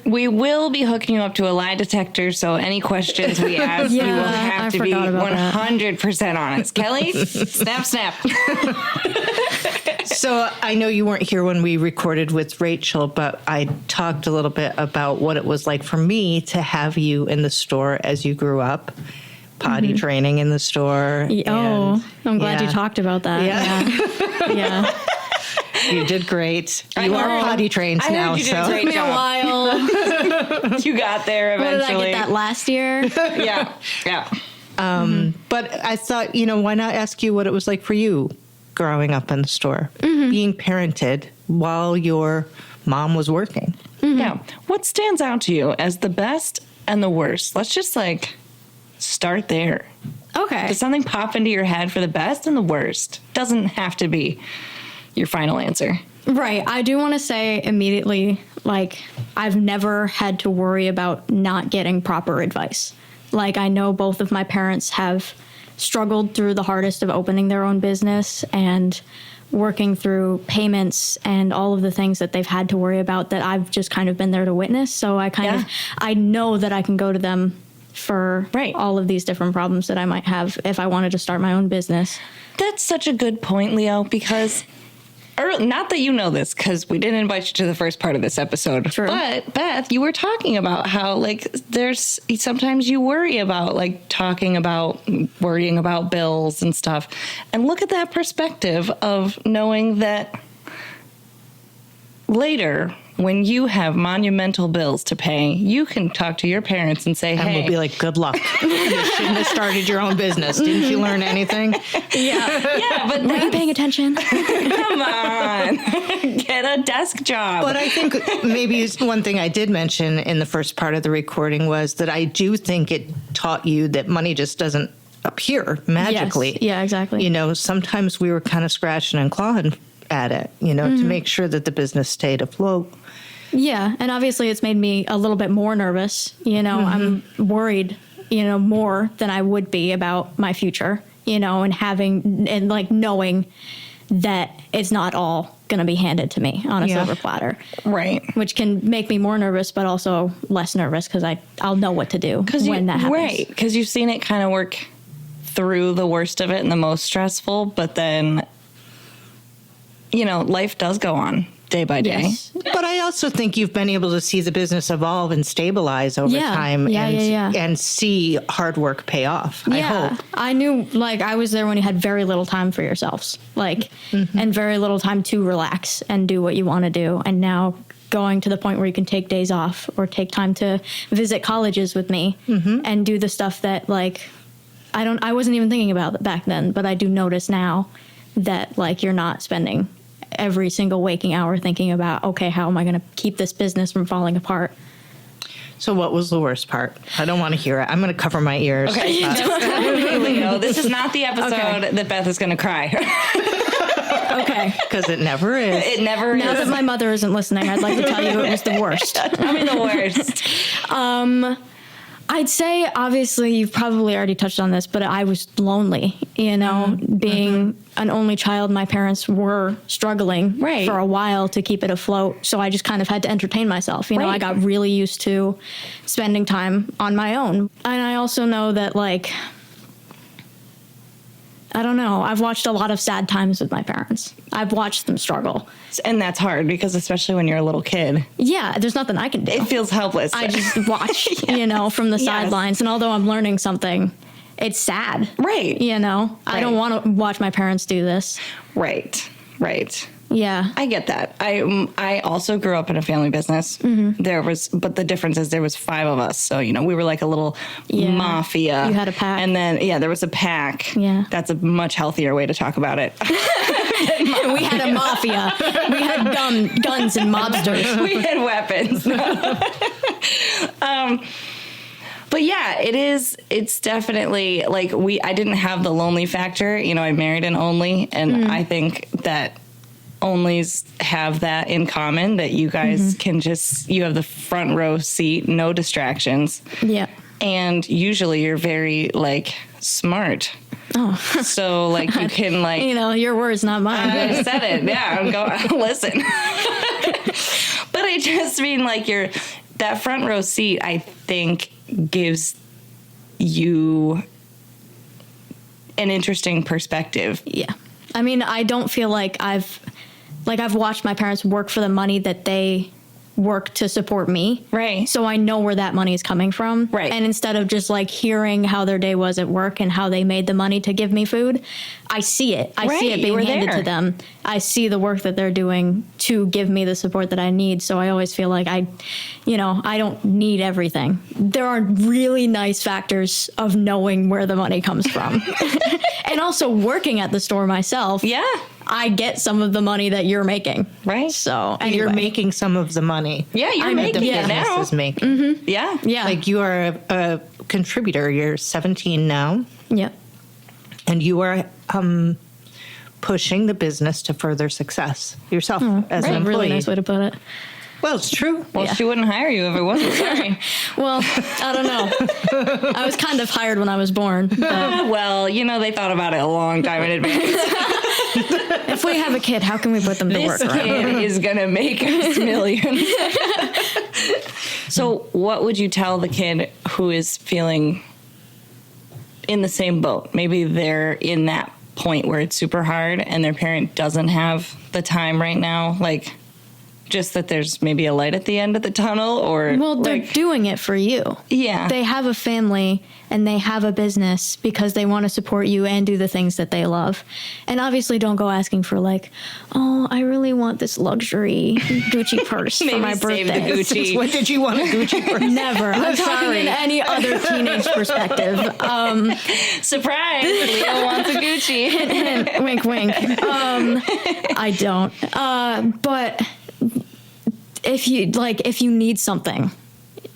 We will be hooking you up to a lie detector, so any questions we ask, you will have to be 100% honest. Kelly, snap. So I know you weren't here when we recorded with Rachel, but I talked a little bit about what it was like for me to have you in the store as you grew up, potty training in the store. Oh, I'm glad you talked about that. Yeah. You did great. You are potty trained now. You did a great Took me a while. You got there What eventually. did I get that last year? Yeah. But I thought, why not ask you what it was like for you growing up in the store, being parented while your mom was working. Yeah. What stands out to you as the best and the worst? Let's just start there. Okay. Does something pop into your head for the best and the worst? Doesn't have to be your final answer. Right. I do want to say immediately, I've never had to worry about not getting proper advice. I know both of my parents have struggled through the hardest of opening their own business, and working through payments and all of the things that they've had to worry about that I've just kind of been there to witness. So I know that I can go to them for all of these different problems that I might have if I wanted to start my own business. That's such a good point, Leo, because not that you know this, because we didn't invite you to the first part of this episode. True. But Beth, you were talking about how there's sometimes you worry about worrying about bills and stuff. And look at that perspective of knowing that later, when you have monumental bills to pay, you can talk to your parents and say, And hey. we'll be like, good luck. You shouldn't have started your own business. Didn't you learn anything? Yeah, but Were you paying attention? come on, get a desk job. But I think maybe one thing I did mention in the first part of the recording was that I do think it taught you that money just doesn't appear magically. Yes. Yeah, exactly. You know, sometimes we were kind of scratching and clawing at it, you know, to make sure that the business stayed afloat. Yeah, and obviously it's made me a little bit more nervous. You know, I'm worried, you know, more than I would be about my future, you know, and knowing that it's not all going to be handed to me on a silver platter. Right. Which can make me more nervous, but also less nervous because I'll know what to do when that happens. Right, because you've seen it kind of work through the worst of it and the most stressful, but then, you know, life does go on day by day. Yes. But I also think you've been able to see the business evolve and stabilize over time and see hard work pay off, I hope. I knew, I was there when you had very little time for yourselves, and very little time to relax and do what you want to do. And now going to the point where you can take days off or take time to visit colleges with me and do the stuff that, I wasn't even thinking about back then, but I do notice now that, you're not spending every single waking hour thinking about, okay, how am I going to keep this business from falling apart? So what was the worst part? I don't want to hear it. I'm going to cover my ears. Okay, Leo, this is not the episode that Beth is going to cry. Okay. Because it never is. It never Now is. that my mother isn't listening, I'd like to tell you it was the worst. Tell me the worst. I'd say, obviously, you've probably already touched on this, but I was lonely, you know, being an only child. My parents were struggling for a while to keep it afloat. So I just kind of had to entertain myself. You know, I got really used to spending time on my own. And I also know that, I don't know. I've watched a lot of sad times with my parents. I've watched them struggle. And that's hard because especially when you're a little kid. Yeah, there's nothing I can do. It feels helpless. I just watch, you know, from the sidelines. And although I'm learning something, it's sad. Right. You know, I don't want to watch my parents do this. Right. Yeah. I get that. I also grew up in a family business. But the difference is there was 5 of us. So, you know, we were like a little mafia. You had a pack. And then, there was a pack. Yeah. That's a much healthier way to talk about it. We had a mafia. We had guns and mobsters. We had weapons. But yeah, it's definitely I didn't have the lonely factor. You know, I married an only, and I think that onlys have that in common, that you guys can you have the front row seat, no distractions. Yeah. And usually you're very smart. Oh. So you can you know, your words, not mine. I said it. Yeah, I'm going, listen. But I just mean that front row seat, I think, gives you an interesting perspective. Yeah. I mean, I don't feel like I've watched my parents work for the money that they work to support me. Right. So I know where that money is coming from. Right. And instead of just hearing how their day was at work and how they made the money to give me food, I see it. I see it being handed to them. I see the work that they're doing to give me the support that I need. So I always feel like I don't need everything. There are really nice factors of knowing where the money comes from. And also working at the store myself. Yeah. I get some of the money that you're making. Right. So And you're making some of the money. Yeah, you're making it business now. is making. Yeah. Yeah. You are a contributor. You're 17 now. Yeah. And you are pushing the business to further success yourself as an employee. Really nice way to put it. Well, it's true. Well, she wouldn't hire you if it wasn't. Sorry. Well, I don't know. I was kind of hired when I was born. But Well, they thought about it a long time in advance. If we have a kid, how can we put them to work? This kid is going to make us millions. So what would you tell the kid who is feeling in the same boat? Maybe they're in that point where it's super hard and their parent doesn't have the time right now, like just that there's maybe a light at the end of the tunnel, or Well, they're doing it for you. Yeah. They have a family and they have a business because they want to support you and do the things that they love. And obviously don't go asking for like, oh, I really want this luxury Gucci purse for my save the birthday. Gucci. What did you want a Gucci purse? Never. I'm talking sorry. in any other teenage perspective. Surprise! Leo wants a Gucci. Hint, hint, wink, wink. I don't. But if you need something,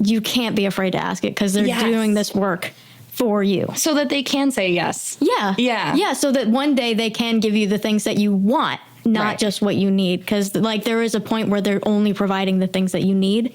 you can't be afraid to ask it because they're Yes. doing this work for you. So that they can say yes. Yeah. Yeah. Yeah. So that one day they can give you the things that you want, not Right. just what you need. Because like there is a point where they're only providing the things that you need.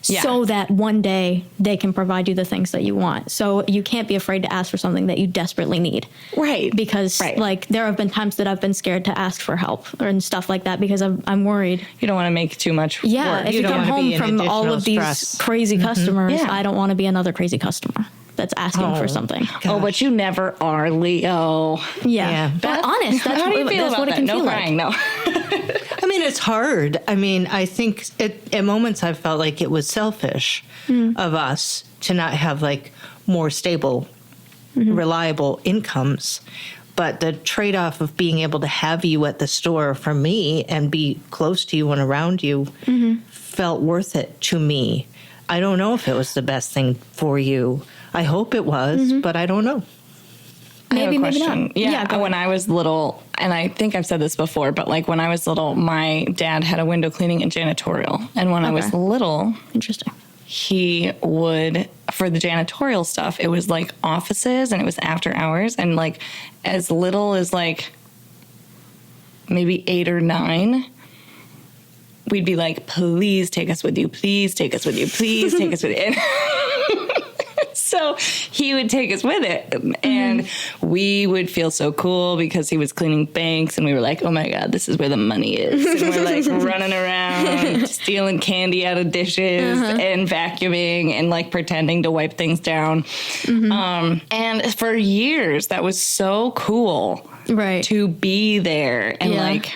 Yeah. So that one day they can provide you the things that you want. So you can't be afraid to ask for something that you desperately need. Right. Because Right. like there have been times that I've been scared to ask for help and stuff like that because I'm worried. You don't want to make too much Yeah. work. If You you don't come wanna be home an from all additional of these stress. crazy customers, Yeah. I don't want to be another crazy customer that's asking for something. Oh, but you never are, Leo. Yeah. Yeah. But honest, that's How do you feel that's about what it that? can No feel crying, like. no. I mean, it's hard. I mean, I think at moments I felt like it was selfish of us to not have like more stable, reliable incomes. But the trade-off of being able to have you at the store for me and be close to you and around you felt worth it to me. I don't know if it was the best thing for you. I hope it was, but I don't know. I have Maybe, a maybe question. not. Yeah, Yeah, go when I was little, and I think I've said this before, but like when I was little, my dad had a window cleaning and janitorial. And when I was Okay. little, Interesting. he would, for the janitorial stuff, it was like offices and it was after hours. And like as little as like maybe 8 or 9, we'd be like, please take us with you. Please take us with you. Please take us with you. And so he would take us with it. And we would feel so cool because he was cleaning banks and we were like, oh my God, this is where the money is. And we're like running around, stealing candy out of dishes and vacuuming and like pretending to wipe things down. And for years, that was so cool. Right. To be there and Yeah. like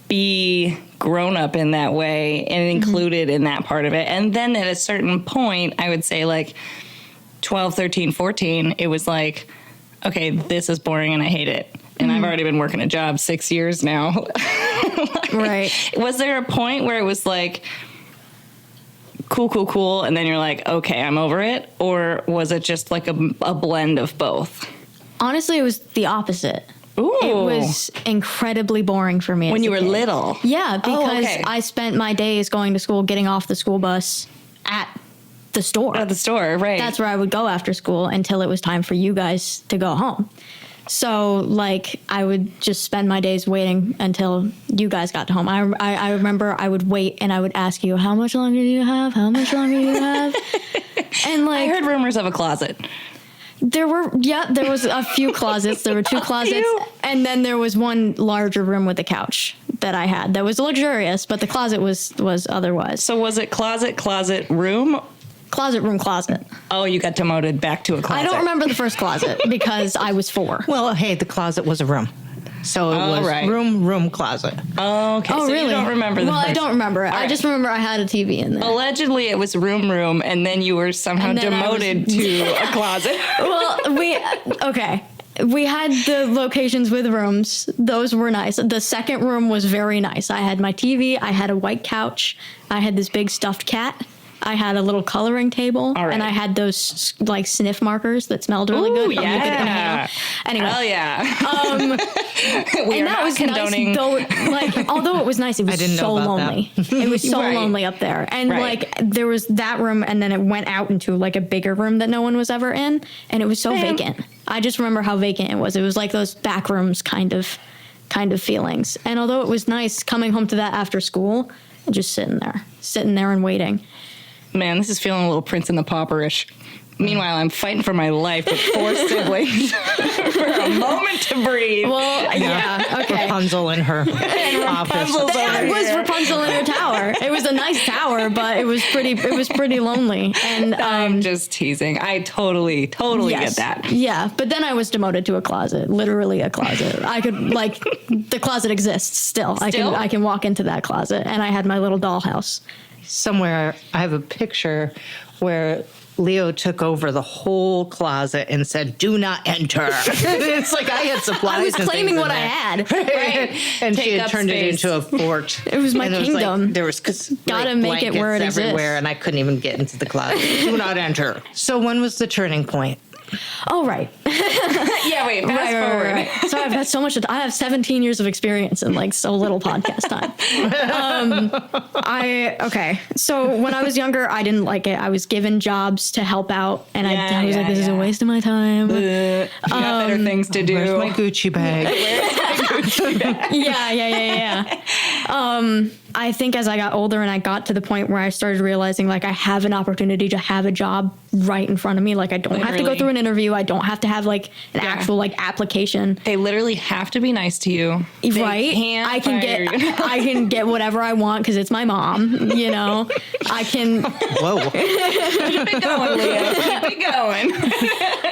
be grown up in that way and included in that part of it. And then at a certain point, I would say like 12, 13, 14, it was like, okay, this is boring and I hate it. And I've already been working a job 6 years now. Right. Was there a point where it was like, cool, and then you're like, okay, I'm over it? Or was it just like a blend of both? Honestly, it was the opposite. Ooh. It was incredibly boring for me When as you a were kid. little. Yeah, because okay. I spent my days going to school, getting off the school bus at the store. At the store, right. That's where I would go after school until it was time for you guys to go home. So, like, I would just spend my days waiting until you guys got home. I remember I would wait and I would ask you, how much longer do you have? How much longer do you have? And, I like, heard rumors of a closet. there was a few closet. There were 2 closets. Ew. And then there was one larger room with a couch that I had that was luxurious, but the closet was otherwise. So was it closet, room? Closet, room, closet. Oh, you got demoted back to a closet. I don't remember the first closet because I was 4. Well, hey, the closet was a room. So it was right. room, closet. Oh, okay. Oh, so really? you don't remember the Well, I first. don't remember it. All I right. just remember I had a TV in there. Allegedly, it was room, and then you were somehow And then I was- demoted to a closet. Well, we had the locations with rooms. Those were nice. The second room was very nice. I had my TV. I had a white couch. I had this big stuffed cat. I had a little coloring table, All right. and I had those like sniff markers that smelled really Ooh, good. that you could yeah. inhale. Anyway, Hell yeah. we and are that not was condoning. nice. Though, like, although it was nice, it was didn't know so about that. lonely. It was so Right. lonely up there, and Right. like there was that room, and then it went out into like a bigger room that no one was ever in, and it was so vacant. I just remember how vacant it was. It was like those back rooms kind of feelings. And although it was nice coming home to that after school, and just sitting there and waiting. Man, this is feeling a little Prince and the Pauperish. Meanwhile, I'm fighting for my life with 4 siblings. for a moment to breathe. Well, yeah, okay. Rapunzel in her office. Rapunzel's That over was here. Rapunzel in her tower. It was a nice tower, but it was pretty lonely. And I'm just teasing. I totally yes. get that. Yeah, but then I was demoted to a closet, literally a closet. I could the closet exists still. Still? I can walk into that closet, and I had my little dollhouse. Somewhere I have a picture where Leo took over the whole closet and said, "Do not enter." It's like I had supplies. I was and claiming things in what I there. had. Right. And Take she had up turned it space. into a fort. It was my And kingdom. There was Gotta make it where it blankets everywhere, exists. and I couldn't even get into the closet. Do not enter. So when was the turning point? Oh, right. Yeah, wait, fast forward. Right. So I've had so much. I have 17 years of experience in like so little podcast time. So when I was younger, I didn't like it. I was given jobs to help out, and I was like, this is a waste of my time. You got better things to do. Where's my Gucci bag? Yeah. I think as I got older and I got to the point where I started realizing like I have an opportunity to have a job right in front of me. Like I don't have to go Literally. through an interview. I don't have to have like an actual like application. They literally have to be nice to you. They Right? can't I can fire get you. I can get whatever I want because it's my mom. You know, I can. Whoa. Keep it going, Leah. Keep it going.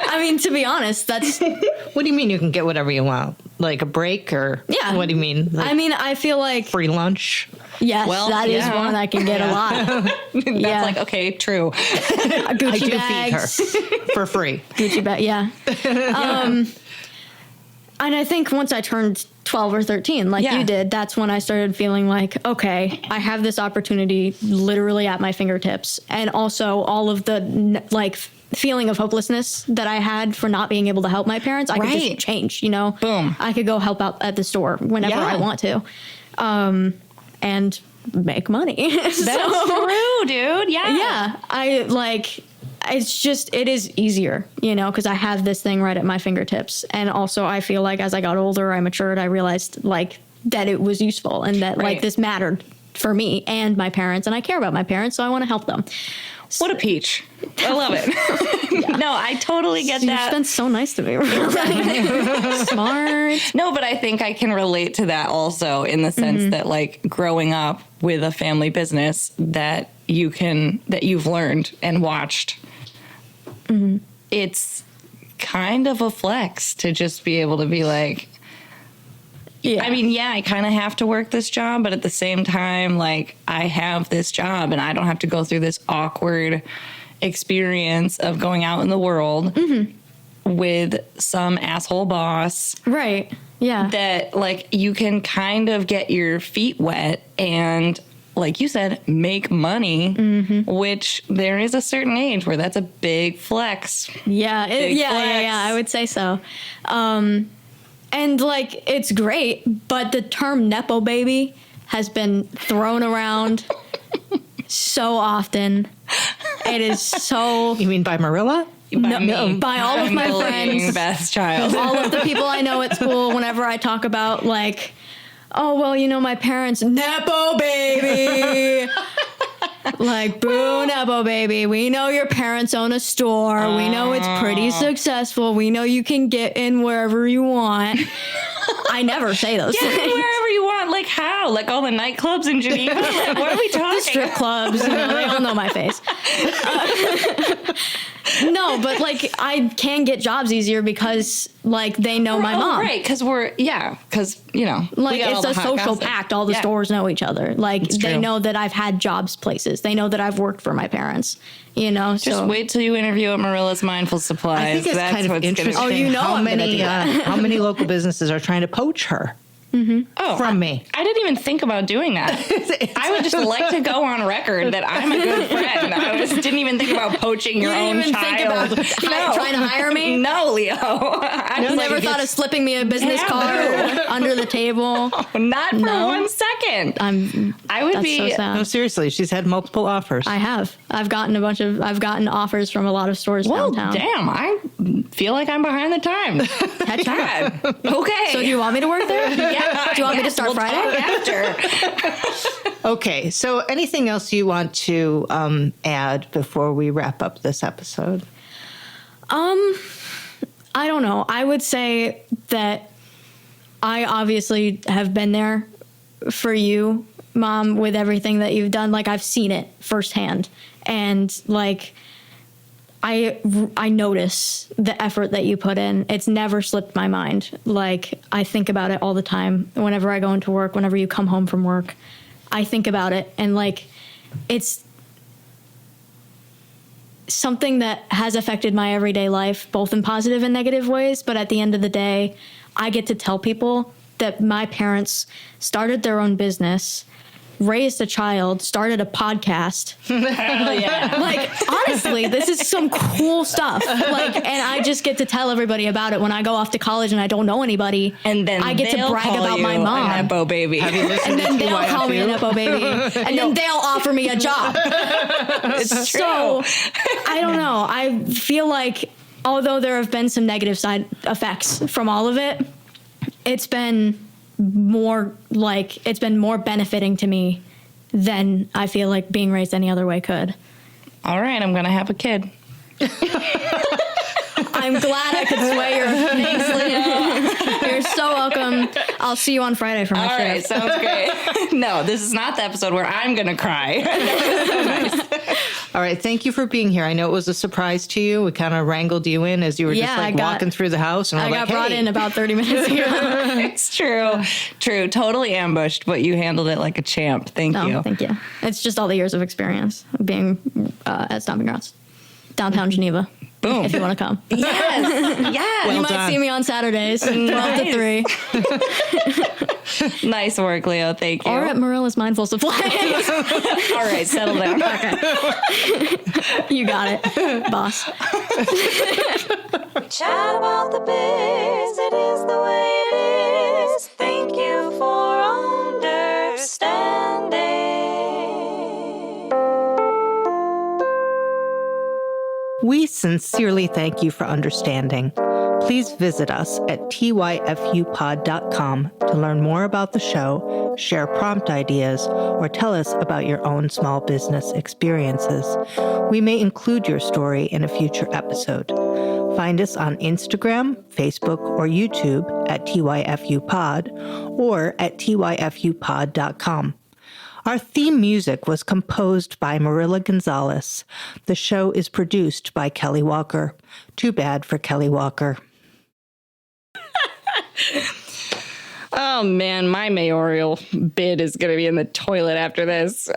I mean, to be honest, that's. What do you mean you can get whatever you want? Like a break or Yeah. What do you mean? Like I mean, I feel like free lunch? yes, Well, that is yeah. one I can get a lot. That's Yeah. like, okay, true. Gucci I do bags, feed her for free. Gucci bag, yeah. And I think once I turned 12 or 13, like Yeah. you did, that's when I started feeling like, okay, I have this opportunity literally at my fingertips. And also all of the like feeling of hopelessness that I had for not being able to help my parents, I could Right. just change, you know? Boom. I could go help out at the store whenever Yeah. I want to. And make money. That's true, dude. Yeah. Yeah, I like it is easier, you know, because I have this thing right at my fingertips. And also I feel like as I got older, I matured, I realized like that it was useful and that Right. like this mattered for me and my parents, and I care about my parents, so I want to help them. What a peach. I love it. No, I totally get You've that. been so nice to me. Smart. No, but I think I can relate to that also in the sense that like growing up with a family business that you've learned and watched. It's kind of a flex to just be able to be like, Yeah. I mean, yeah, I kind of have to work this job, but at the same time, like I have this job and I don't have to go through this awkward experience of going out in the world with some asshole boss Right. Yeah. that like you can kind of get your feet wet and like you said, make money, which there is a certain age where that's a big flex. Yeah, Big flex. I would say so. And like it's great, but the term Nepo baby has been thrown around so often. It is so You mean by Marilla? by all of my bullying friends, Beth's child. all of the people I know at school. Whenever I talk about like, oh well, you know my parents, Nepo baby. Like, boo, Nepo baby. We know your parents own a store. We know it's pretty successful. We know you can get in wherever you want. I never say those Get in things. wherever you want. Like how? Like all the nightclubs in Geneva? Like, what are we talking? Strip clubs, you know, they all know my face. No, but like I can get jobs easier because like they know my mom. Right, because you know, Like we got all it's the a hot social gossip. pact. All the Yeah. stores know each other. Like they true. know that I've had jobs places. They know that I've worked for my parents. You know, Just so wait till you interview at Marilla's Mindful Supplies. I think it's That's kind of what's interesting. Gonna Oh, you know how I'm gonna many do that. how many local businesses are trying to poach her from me? I didn't even think about doing that. I would just like to go on record that I'm a good friend. I just didn't even think about poaching your You didn't own even child. think about trying to hire me? No, Leo. I was Never like, thought of slipping me a business Yeah, card under the table. not for No. 1 second. I would That's be. so sad. No, seriously, she's had multiple offers. I have. I've gotten offers from a lot of stores Well, downtown. damn. I feel like I'm behind the times. Heck yeah. God. Okay. So do you want me to work there? Yeah, Do you want me to yes, start we'll Friday? talk after. Okay, so anything else you want to add before we wrap up this episode? I don't know. I would say that I obviously have been there for you, Mom, with everything that you've done. Like, I've seen it firsthand. And, like, I notice the effort that you put in. It's never slipped my mind. Like, I think about it all the time. Whenever I go into work, whenever you come home from work, I think about it. And, like, it's something that has affected my everyday life, both in positive and negative ways. But at the end of the day, I get to tell people that my parents started their own business, raised a child, started a podcast. Hell yeah. Like, honestly, this is some cool stuff. Like, and I just get to tell everybody about it when I go off to college and I don't know anybody. And then I get to they'll brag call about you my mom. a Nepo baby. Have you listened And then to they'll call me a TYFU? Nepo baby. And then they'll offer me a job. It's true. So, I don't know. I feel like, although there have been some negative side effects from all of it, it's been more benefiting to me than I feel like being raised any other way could. All right, I'm going to have a kid. I'm glad I could sway your thanks, Leah. You're so welcome. I'll see you on Friday for my All right, shift. sounds great. No, this is not the episode where I'm going to cry. All right. Thank you for being here. I know it was a surprise to you. We kind of wrangled you in as you were just like walking through the house. And I we're got like, brought hey. in about 30 minutes ago. It's true. True. Totally ambushed, but you handled it like a champ. Thank you. No, thank you. It's just all the years of experience being at Staving Artist, downtown Geneva. Boom. If you want to come. Yes. Yes. You might see me on Saturdays, 12 to 3. Nice work, Leo. Thank you. Or at Marilla's Mindful Supply. All right, settle down. You got it, boss. Chat about the biz, it is the way it is. Thank you for understanding. We sincerely thank you for understanding. Please visit us at tyfupod.com to learn more about the show, share prompt ideas, or tell us about your own small business experiences. We may include your story in a future episode. Find us on Instagram, Facebook, or YouTube at tyfupod or at tyfupod.com. Our theme music was composed by Marilla Gonzalez. The show is produced by Kelly Walker. Too bad for Kelly Walker. Oh, man, my mayoral bid is going to be in the toilet after this.